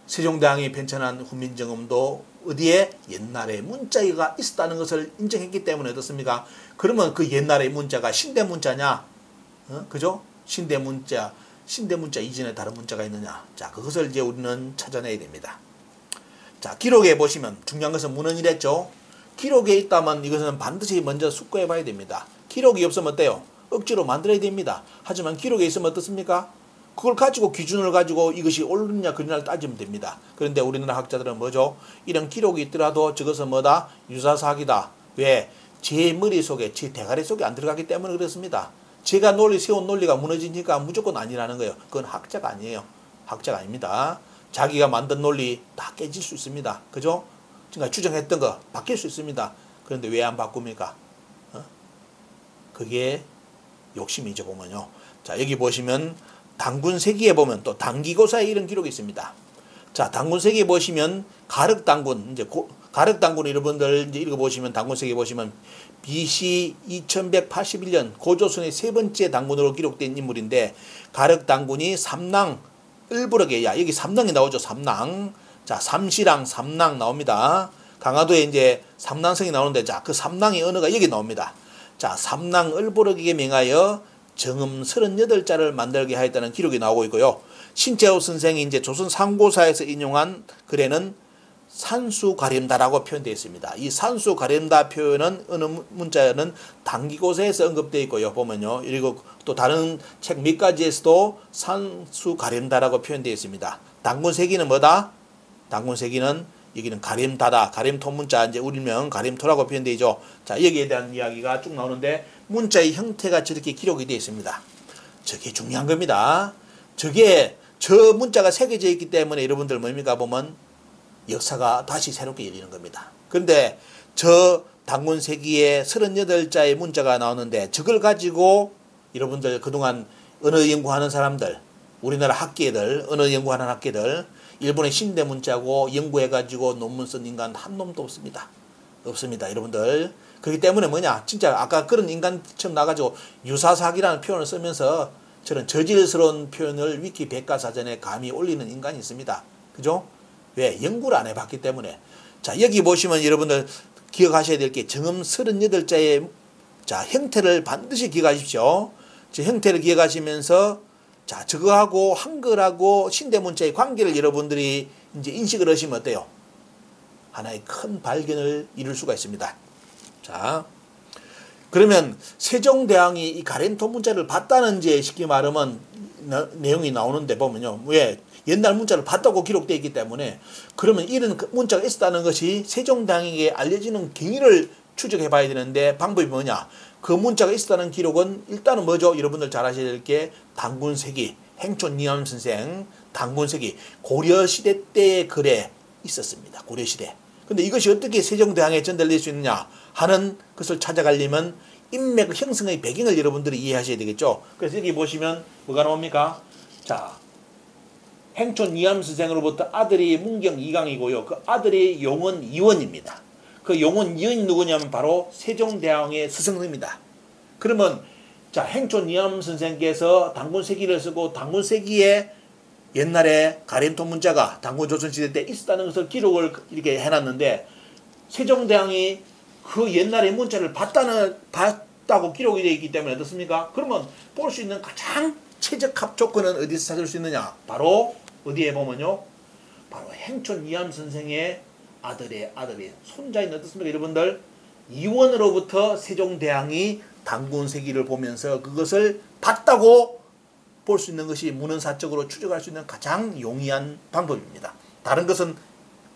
Speaker 1: 세종대왕이 편찬한 훈민정음도 어디에? 옛날에 문자가 있었다는 것을 인정했기 때문에 어떻습니까? 그러면 그 옛날의 문자가 신대 문자냐? 그죠? 신대 문자 이전에 다른 문자가 있느냐? 자, 그것을 이제 우리는 찾아내야 됩니다. 자, 기록에 보시면 중요한 것은 문헌이랬죠. 기록에 있다면 이것은 반드시 먼저 숙고해 봐야 됩니다. 기록이 없으면 어때요? 억지로 만들어야 됩니다. 하지만 기록에 있으면 어떻습니까? 그걸 가지고 기준을 가지고 이것이 옳느냐 그르냐를 따지면 됩니다. 그런데 우리나라 학자들은 뭐죠? 이런 기록이 있더라도 저것은 뭐다? 유사사학이다. 왜? 제 머릿속에, 제 대가리 속에 안 들어가기 때문에 그렇습니다. 제가 세운 논리가 무너지니까 무조건 아니라는 거예요. 그건 학자가 아니에요. 학자가 아닙니다. 자기가 만든 논리 다 깨질 수 있습니다. 그죠? 그러니까 추정했던 거 바뀔 수 있습니다. 그런데 왜 안 바꿉니까? 그게 욕심이죠, 보면요. 자, 여기 보시면 당군세기에 보면 또 당기고사에 이런 기록이 있습니다. 자, 당군세기에 보시면 가륵당군, 이제 가륵당군 여러분들 이제 읽어보시면 당군세기에 보시면 BC 2181년 고조선의 세 번째 당군으로 기록된 인물인데, 가륵당군이 삼낭 을부럭에, 여기 삼낭이 나오죠. 삼낭. 자, 삼시랑 삼낭 나옵니다. 강화도에 이제 삼낭성이 나오는데, 자, 그 삼낭의 언어가 여기 나옵니다. 자, 삼낭 을부럭에게 명하여 정음 38자를 만들게 하였다는 기록이 나오고 있고요. 신채호 선생이 이제 조선 상고사에서 인용한 글에는 산수가림다라고 표현되어 있습니다. 이 산수가림다 표현은 어느 문자는 당기고사에서 언급되어 있고요. 보면요. 그리고 또 다른 책 몇 가지에서도 산수가림다라고 표현되어 있습니다. 당군세기는 뭐다? 당군세기는 여기는 가림다다, 가림토 문자, 이제 우리명 가림토라고 표현되죠. 자, 여기에 대한 이야기가 쭉 나오는데 문자의 형태가 저렇게 기록이 되어 있습니다. 저게 중요한 겁니다. 저게 저 문자가 새겨져 있기 때문에 여러분들 뭡니까 보면 역사가 다시 새롭게 열리는 겁니다. 그런데 저 단군세기에 38자의 문자가 나오는데 저걸 가지고 여러분들 그동안 언어 연구하는 사람들, 우리나라 학계들, 언어 연구하는 학계들, 일본의 신대 문자고 연구해가지고 논문 쓴 인간 한 놈도 없습니다. 없습니다, 여러분들. 그렇기 때문에 뭐냐, 진짜 아까 그런 인간처럼 나가지고 유사사기라는 표현을 쓰면서 저런 저질스러운 표현을 위키 백과사전에 감히 올리는 인간이 있습니다. 그죠? 왜? 연구를 안 해봤기 때문에. 자, 여기 보시면 여러분들 기억하셔야 될 게 정음 38자의 자, 형태를 반드시 기억하십시오. 저 형태를 기억하시면서 자, 저거하고 한글하고 신대문자의 관계를 여러분들이 이제 인식을 하시면 어때요? 하나의 큰 발견을 이룰 수가 있습니다. 자, 그러면 세종대왕이 이 가림토 문자를 봤다는지 쉽게 말하면 내용이 나오는데 보면요. 왜? 옛날 문자를 봤다고 기록되어 있기 때문에 그러면 이런 문자가 있었다는 것이 세종대왕에게 알려지는 경위를 추적해 봐야 되는데 방법이 뭐냐? 그 문자가 있었다는 기록은 일단은 뭐죠? 여러분들 잘 아셔야 될 게 단군세기, 행촌이암 선생, 단군세기, 고려시대 때의 글에 있었습니다. 고려시대. 근데 이것이 어떻게 세종대왕에 전달될 수 있느냐 하는 것을 찾아가려면 인맥 형성의 배경을 여러분들이 이해하셔야 되겠죠. 그래서 여기 보시면 뭐가 나옵니까? 자, 행촌 이암 선생으로부터 아들이 문경 이강이고요. 그 아들이 용원 이원입니다. 그 용원 이원이 누구냐면 바로 세종대왕의 스승입니다. 그러면 자, 행촌 이암 선생께서 단군세기를 쓰고 단군세기에 옛날에 가림토 문자가 단군조선시대 때 있었다는 것을 기록을 이렇게 해놨는데 세종대왕이 그 옛날의 문자를 봤다고 기록이 되어 있기 때문에 어떻습니까? 그러면 볼 수 있는 가장 최적합 조건은 어디서 찾을 수 있느냐? 바로 어디에 보면요. 바로 행촌 이암 선생의 아들의 손자인 어떻습니까? 여러분들 이원으로부터 세종대왕이 단군세기를 보면서 그것을 봤다고 볼 수 있는 것이 문헌사적으로 추적할 수 있는 가장 용이한 방법입니다. 다른 것은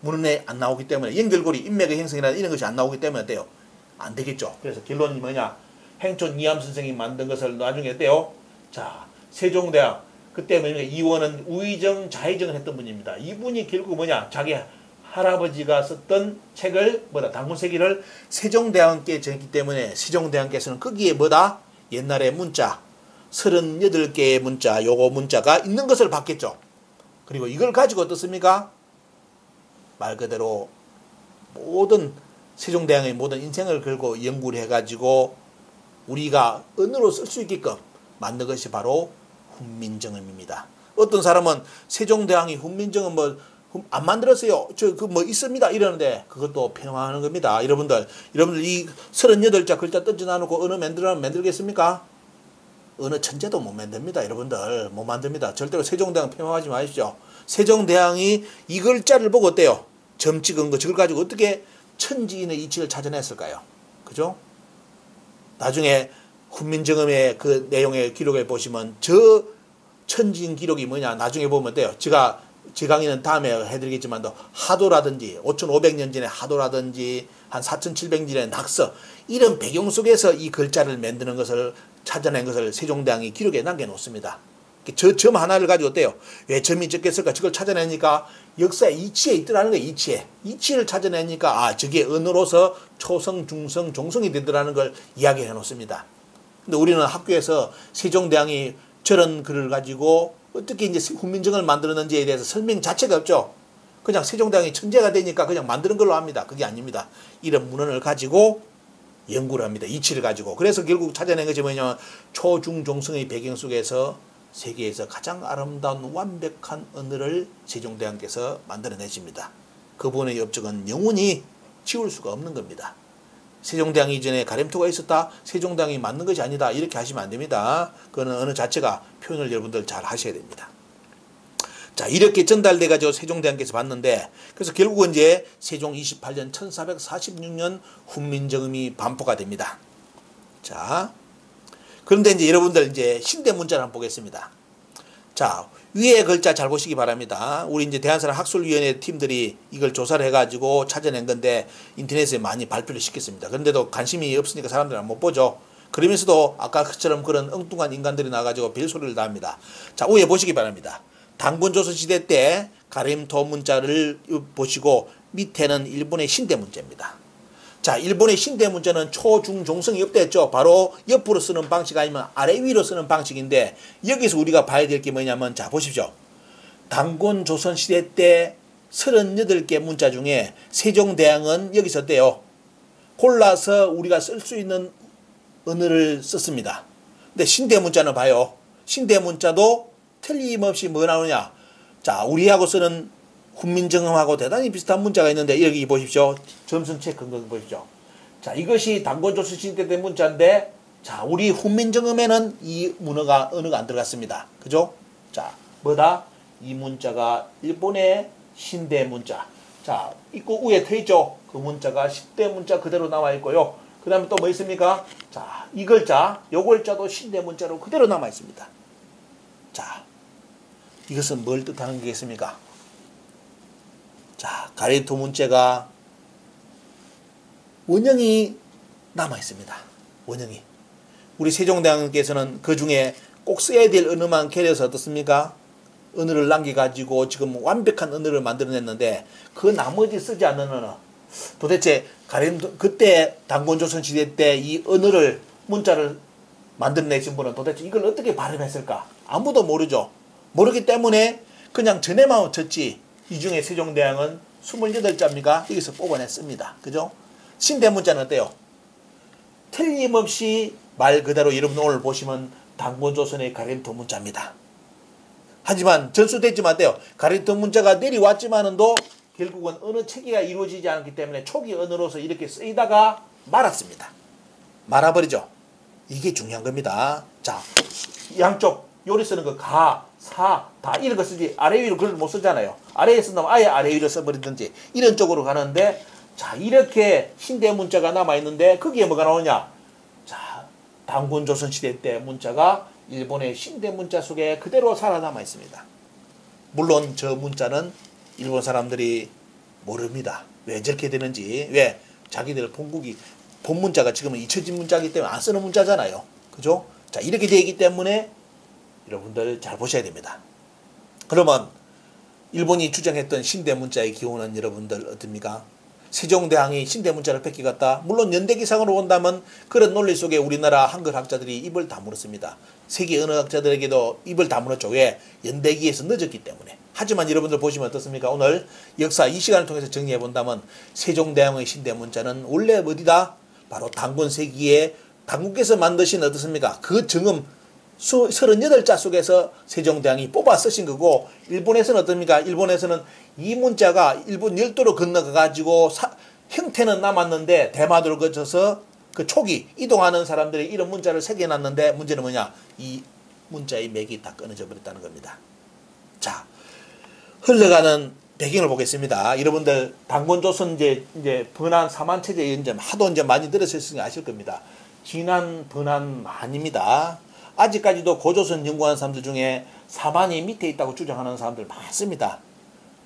Speaker 1: 문헌에 안 나오기 때문에 연결고리, 인맥의 형성이나 이런 것이 안 나오기 때문에 어때요? 안 되겠죠. 그래서 결론이 뭐냐? 행촌 이암 선생이 만든 것을 나중에 어때요? 자, 세종대왕 그때 뭐냐? 이원은 우의정, 자의정을 했던 분입니다. 이분이 결국 뭐냐? 자기 할아버지가 썼던 책을 단군세기를 세종대왕께 전했기 때문에 세종대왕께서는 거기에 옛날에 문자 38개의 문자, 요거 문자가 있는 것을 봤겠죠. 그리고 이걸 가지고 어떻습니까? 말 그대로 모든 세종대왕의 모든 인생을 걸고 연구를 해가지고 우리가 언어로 쓸 수 있게끔 만든 것이 바로 훈민정음입니다. 어떤 사람은 세종대왕이 훈민정음 안 만들었어요. 있습니다. 이러는데 그것도 폐왕하는 겁니다. 여러분들 이 38자 글자 던져놔놓고 언어 만들겠습니까? 어느 천재도 못 만듭니다. 여러분들 못 만듭니다. 절대로 세종대왕 폐왕하지 마십시오. 세종대왕이 이 글자를 보고 어때요? 점 찍은 거 저걸 가지고 어떻게 천지인의 이치를 찾아냈을까요? 그죠? 나중에 훈민정음의 그 내용의 기록에 보시면 저 천지인 기록이 뭐냐 나중에 보면 어때요? 제 강의는 다음에 해드리겠지만 하도라든지 5500년 전에 하도라든지 한 4700년 전에 낙서 이런 배경 속에서 이 글자를 만드는 것을 찾아낸 것을 세종대왕이 기록에 남겨놓습니다. 저 점 하나를 가지고 어때요? 왜 점이 적겠을까? 저걸 찾아내니까 역사의 이치에 있더라는 거예요. 이치를 찾아내니까 저게 언어로서 초성, 중성, 종성이 되더라는 걸 이야기해 놓습니다. 근데 우리는 학교에서 세종대왕이 저런 글을 가지고 어떻게 이제 훈민정음을 만들었는지에 대해서 설명 자체가 없죠. 그냥 세종대왕이 천재가 되니까 그냥 만드는 걸로 합니다. 그게 아닙니다. 이런 문헌을 가지고 연구를 합니다. 이치를 가지고. 그래서 결국 찾아낸 것이 뭐냐면 초중종성의 배경 속에서 세계에서 가장 아름다운 완벽한 언어를 세종대왕께서 만들어내십니다. 그분의 업적은 영원히 지울 수가 없는 겁니다. 세종대왕 이전에 가림토가 있었다. 세종대왕이 맞는 것이 아니다. 이렇게 하시면 안 됩니다. 그거는 언어 자체가 표현을 여러분들 잘 하셔야 됩니다. 자, 이렇게 전달돼 가지고 세종대왕께서 봤는데 그래서 결국은 이제 세종 28년 1446년 훈민정음이 반포가 됩니다. 자, 그런데 이제 여러분들 이제 신대 문자를 한번 보겠습니다. 자, 위에 글자 잘 보시기 바랍니다. 우리 이제 대한사람 학술위원회 팀들이 이걸 조사를 해가지고 찾아낸 건데 인터넷에 많이 발표를 시켰습니다. 그런데도 관심이 없으니까 사람들은 못 보죠. 그러면서도 아까처럼 그런 엉뚱한 인간들이 나와가지고 별소리를 다 합니다. 자, 위에 보시기 바랍니다. 당군조선시대 때 가림토 문자를 보시고 밑에는 일본의 신대 문자입니다. 자, 일본의 신대 문자는 초, 중, 종성이 없댔죠. 바로 옆으로 쓰는 방식 아니면 아래 위로 쓰는 방식인데 여기서 우리가 봐야 될 게 뭐냐면 자, 보십시오. 단군 조선시대 때 38개 문자 중에 세종대왕은 여기서 떼요. 골라서 우리가 쓸 수 있는 언어를 썼습니다. 근데 신대 문자는 봐요. 신대 문자도 틀림없이 뭐 나오느냐. 자, 우리하고 쓰는 훈민정음하고 대단히 비슷한 문자가 있는데 여기 보십시오. 점선 체크한 거 보십시오. 자, 이것이 단군조선시대 때 문자인데 자, 우리 훈민정음에는 이 언어가 안 들어갔습니다. 그죠? 자, 뭐다? 이 문자가 일본의 신대 문자. 자, 입구 위에 돼 있죠? 그 문자가 10대 문자 그대로 나와 있고요. 그 다음에 또 뭐 있습니까? 자, 이 글자, 요 글자도 신대 문자로 그대로 남아 있습니다. 자, 이것은 뭘 뜻하는 게겠습니까? 자, 가림토 문자가 원형이 남아 있습니다. 원형이. 우리 세종대왕께서는 그 중에 꼭 써야 될 언어만 캐려서 어떻습니까? 언어를 남겨가지고 지금 완벽한 언어를 만들어냈는데 그 나머지 쓰지 않는 언어. 도대체 그때 단군조선시대 때 이 언어를 문자를 만들어내신 분은 도대체 이걸 어떻게 발음했을까? 아무도 모르죠. 모르기 때문에 그냥 전에만 쳤지. 이 중에 세종대왕은 28자입니까? 여기서 뽑아냈습니다. 그죠? 신대 문자는 어때요? 틀림없이 말 그대로 여러분 오늘 보시면 단군조선의 가림토 문자입니다. 하지만 전수됐지만 어때요? 가림토 문자가 내려왔지만은도 결국은 언어 체계가 이루어지지 않기 때문에 초기 언어로서 이렇게 쓰이다가 말았습니다. 말아버리죠. 이게 중요한 겁니다. 자, 양쪽 요리 쓰는 거 가, 사, 다 이런 거 쓰지 아래 위로 그걸 못 쓰잖아요. 아래에 쓴다면 아예 아래 위로 써버리든지 이런 쪽으로 가는데 자, 이렇게 신대 문자가 남아있는데 거기에 뭐가 나오냐. 자, 단군조선시대 때 문자가 일본의 신대 문자 속에 그대로 살아남아 있습니다. 물론 저 문자는 일본 사람들이 모릅니다. 왜 저렇게 되는지. 왜? 자기들 본국이 본 문자가 지금은 잊혀진 문자이기 때문에 안 쓰는 문자잖아요. 그죠? 자, 이렇게 되기 때문에 여러분들 잘 보셔야 됩니다. 그러면 일본이 주장했던 신대 문자의 기원은 여러분들 어떻습니까? 세종대왕이 신대 문자를 뺏겨갔다. 물론 연대기상으로 본다면 그런 논리 속에 우리나라 한글학자들이 입을 다물었습니다. 세계 언어학자들에게도 입을 다물었죠. 왜? 연대기에서 늦었기 때문에. 하지만 여러분들 보시면 어떻습니까? 오늘 역사 이 시간을 통해서 정리해 본다면 세종대왕의 신대 문자는 원래 어디다? 바로 단군세기에 당군께서 만드신 어떻습니까? 그 정음 38자 속에서 세종대왕이 뽑아 쓰신 거고 일본에서는 어떻습니까? 일본에서는 이 문자가 일본 열도로 건너가가지고 형태는 남았는데 대마도를 거쳐서 그 초기 이동하는 사람들이 이런 문자를 새겨놨는데 문제는 뭐냐? 이 문자의 맥이 다 끊어져 버렸다는 겁니다. 자, 흘러가는 배경을 보겠습니다. 여러분들 단군조선 이제 번안 사만체제 이제 하도 이제 많이 들으셨으니 아실 겁니다. 진안 번안 만입니다. 아직까지도 고조선 연구하는 사람들 중에 사만이 밑에 있다고 주장하는 사람들 많습니다.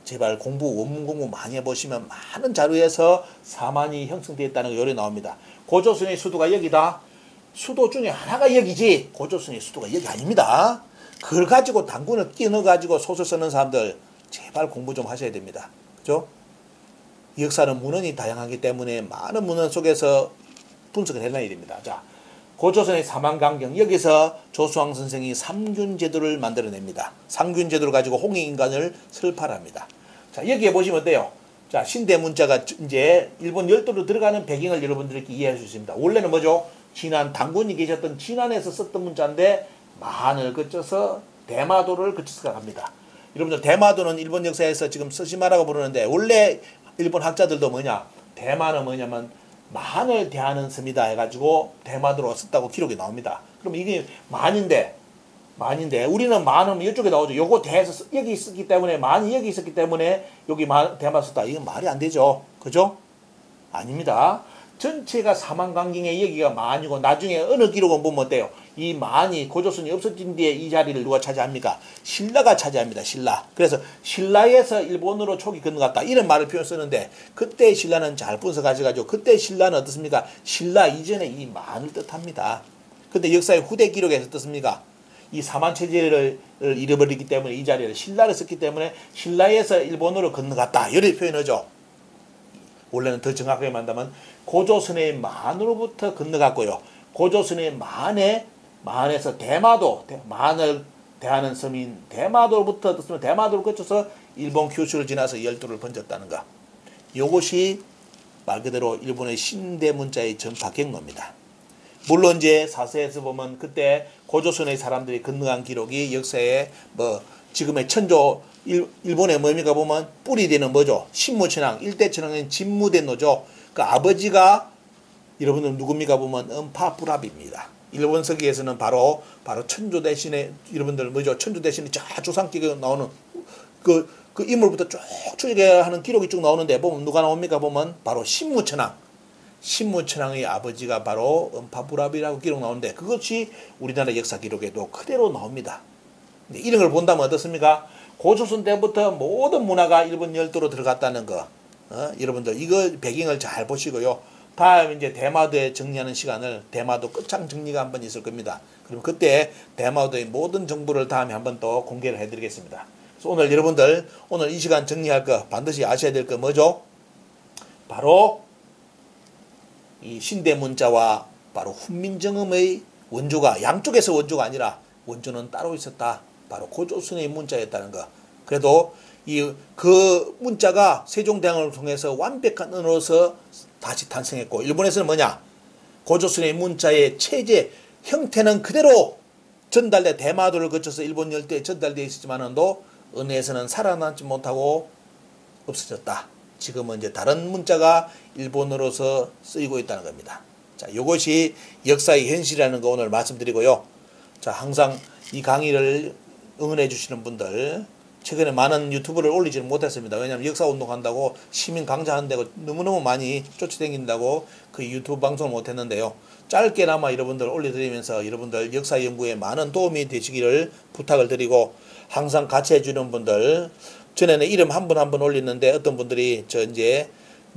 Speaker 1: 제발 원문 공부 많이 해보시면 많은 자료에서 사만이 형성되었다는 거 요리 나옵니다. 고조선의 수도가 여기다. 수도 중에 하나가 여기지 고조선의 수도가 여기 아닙니다. 그걸 가지고 단군을 끼워 넣어가지고 소설 쓰는 사람들 제발 공부 좀 하셔야 됩니다. 그죠? 역사는 문헌이 다양하기 때문에 많은 문헌 속에서 분석을 해놔야 됩니다. 자, 고조선의 사만강경 여기서 조수왕 선생이 삼균제도를 만들어냅니다. 삼균제도를 가지고 홍익인간을 설파합니다. 자, 여기에 보시면 어때요? 자, 신대 문자가 이제 일본 열도로 들어가는 배경을 여러분들이 이해할 수 있습니다. 원래는 뭐죠? 진안 단군이 계셨던 진안에서 썼던 문자인데 만을 거쳐서 대마도를 거쳐서 갑니다. 여러분들 대마도는 일본 역사에서 지금 스시마라고 부르는데 원래 일본 학자들도 뭐냐? 대마는 뭐냐면 만을 대하는 섬이다 해가지고 대마도로 썼다고 기록이 나옵니다. 그럼 이게 만인데 우리는 만은 이쪽에 나오죠. 요거 대해서 여기 있었기 때문에 만이 여기 있었기 때문에 여기 대마 썼다. 이건 말이 안 되죠. 그죠? 아닙니다. 전체가 사만강경의 여기가 만이고 나중에 어느 기록은 보면 어때요? 이 만이 고조선이 없어진 뒤에 이 자리를 누가 차지합니까? 신라가 차지합니다. 신라. 그래서 신라에서 일본으로 초기 건너갔다 이런 말을 표현 쓰는데 그때 신라는 잘 분석하셔가지고 그때 신라는 어떻습니까? 신라 이전에 이 만을 뜻합니다. 근데 역사의 후대 기록에서 어떻습니까? 이 사만 체제를 잃어버리기 때문에 이 자리를 신라를 썼기 때문에 신라에서 일본으로 건너갔다 이렇게 표현하죠. 원래는 더 정확하게 말한다면 고조선의 만으로부터 건너갔고요. 고조선의 만에서 대마도, 만을 대하는 섬인 대마도로부터 어떻습니까? 대마도를 거쳐서 일본 규슈를 지나서 열도를 번졌다는 것. 이것이 말 그대로 일본의 신대문자의 전파 경로입니다. 물론 이제 사서에서 보면 그때 고조선의 사람들이 건너간 기록이 역사에 뭐 지금의 천조 일본의 뭡니까 보면 뿌리 되는 뭐죠? 신무천왕 일대천왕인 진무대노죠. 그 아버지가 여러분들 누굽니까 보면 음파부랍입니다. 일본 서기에서는 바로 천조 대신에 여러분들 뭐죠? 천조 대신에 쫙 조상기가 나오는 그 인물부터 쭉 추적하는 기록이 쭉 나오는데 보면 누가 나옵니까 보면 바로 신무천왕의 아버지가 바로 음파부랍이라고 기록 나오는데 그것이 우리나라 역사 기록에도 그대로 나옵니다. 이런 걸 본다면 어떻습니까? 고조선 때부터 모든 문화가 일본 열도로 들어갔다는 거. 여러분들 이거 배경을 잘 보시고요. 다음 이제 대마도에 정리하는 시간을 대마도 끝장 정리가 한번 있을 겁니다. 그럼 그때 대마도의 모든 정보를 다음에 한번 또 공개를 해드리겠습니다. 그래서 오늘 여러분들 오늘 이 시간 정리할 거 반드시 아셔야 될 거 뭐죠? 바로 이 신대문자와 바로 훈민정음의 원조가 양쪽에서 원조가 아니라 원조는 따로 있었다. 바로 고조선의 문자였다는 거. 그래도 그 문자가 세종대왕을 통해서 완벽한 언어로서 다시 탄생했고 일본에서는 뭐냐? 고조선의 문자의 체제 형태는 그대로 전달돼 대마도를 거쳐서 일본 열도에 전달되어 있었지만도 은혜에서는 살아남지 못하고 없어졌다. 지금은 이제 다른 문자가 일본어로서 쓰이고 있다는 겁니다. 자, 이것이 역사의 현실이라는 거 오늘 말씀드리고요. 자, 항상 이 강의를 응원해 주시는 분들 최근에 많은 유튜브를 올리지는 못했습니다. 왜냐하면 역사운동 한다고 시민 강좌한다고 너무너무 많이 쫓아다닌다고 그 유튜브 방송을 못했는데요. 짧게나마 여러분들 올려드리면서 여러분들 역사 연구에 많은 도움이 되시기를 부탁을 드리고 항상 같이 해주는 분들 전에는 이름 한 분 한 분 올리는데 어떤 분들이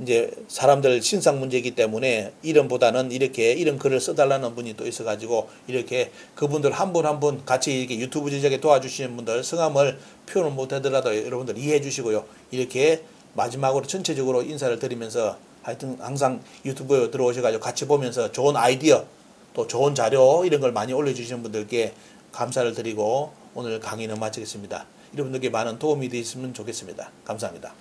Speaker 1: 이제 사람들 신상 문제이기 때문에 이름보다는 이렇게 이름 글을 써달라는 분이 또 있어가지고 이렇게 그분들 한 분 한 분 같이 이렇게 유튜브 제작에 도와주시는 분들 성함을 표현을 못하더라도 여러분들 이해해 주시고요. 이렇게 마지막으로 전체적으로 인사를 드리면서 하여튼 항상 유튜브에 들어오셔가지고 같이 보면서 좋은 아이디어 또 좋은 자료 이런 걸 많이 올려주시는 분들께 감사를 드리고 오늘 강의는 마치겠습니다. 여러분들께 많은 도움이 되었으면 좋겠습니다. 감사합니다.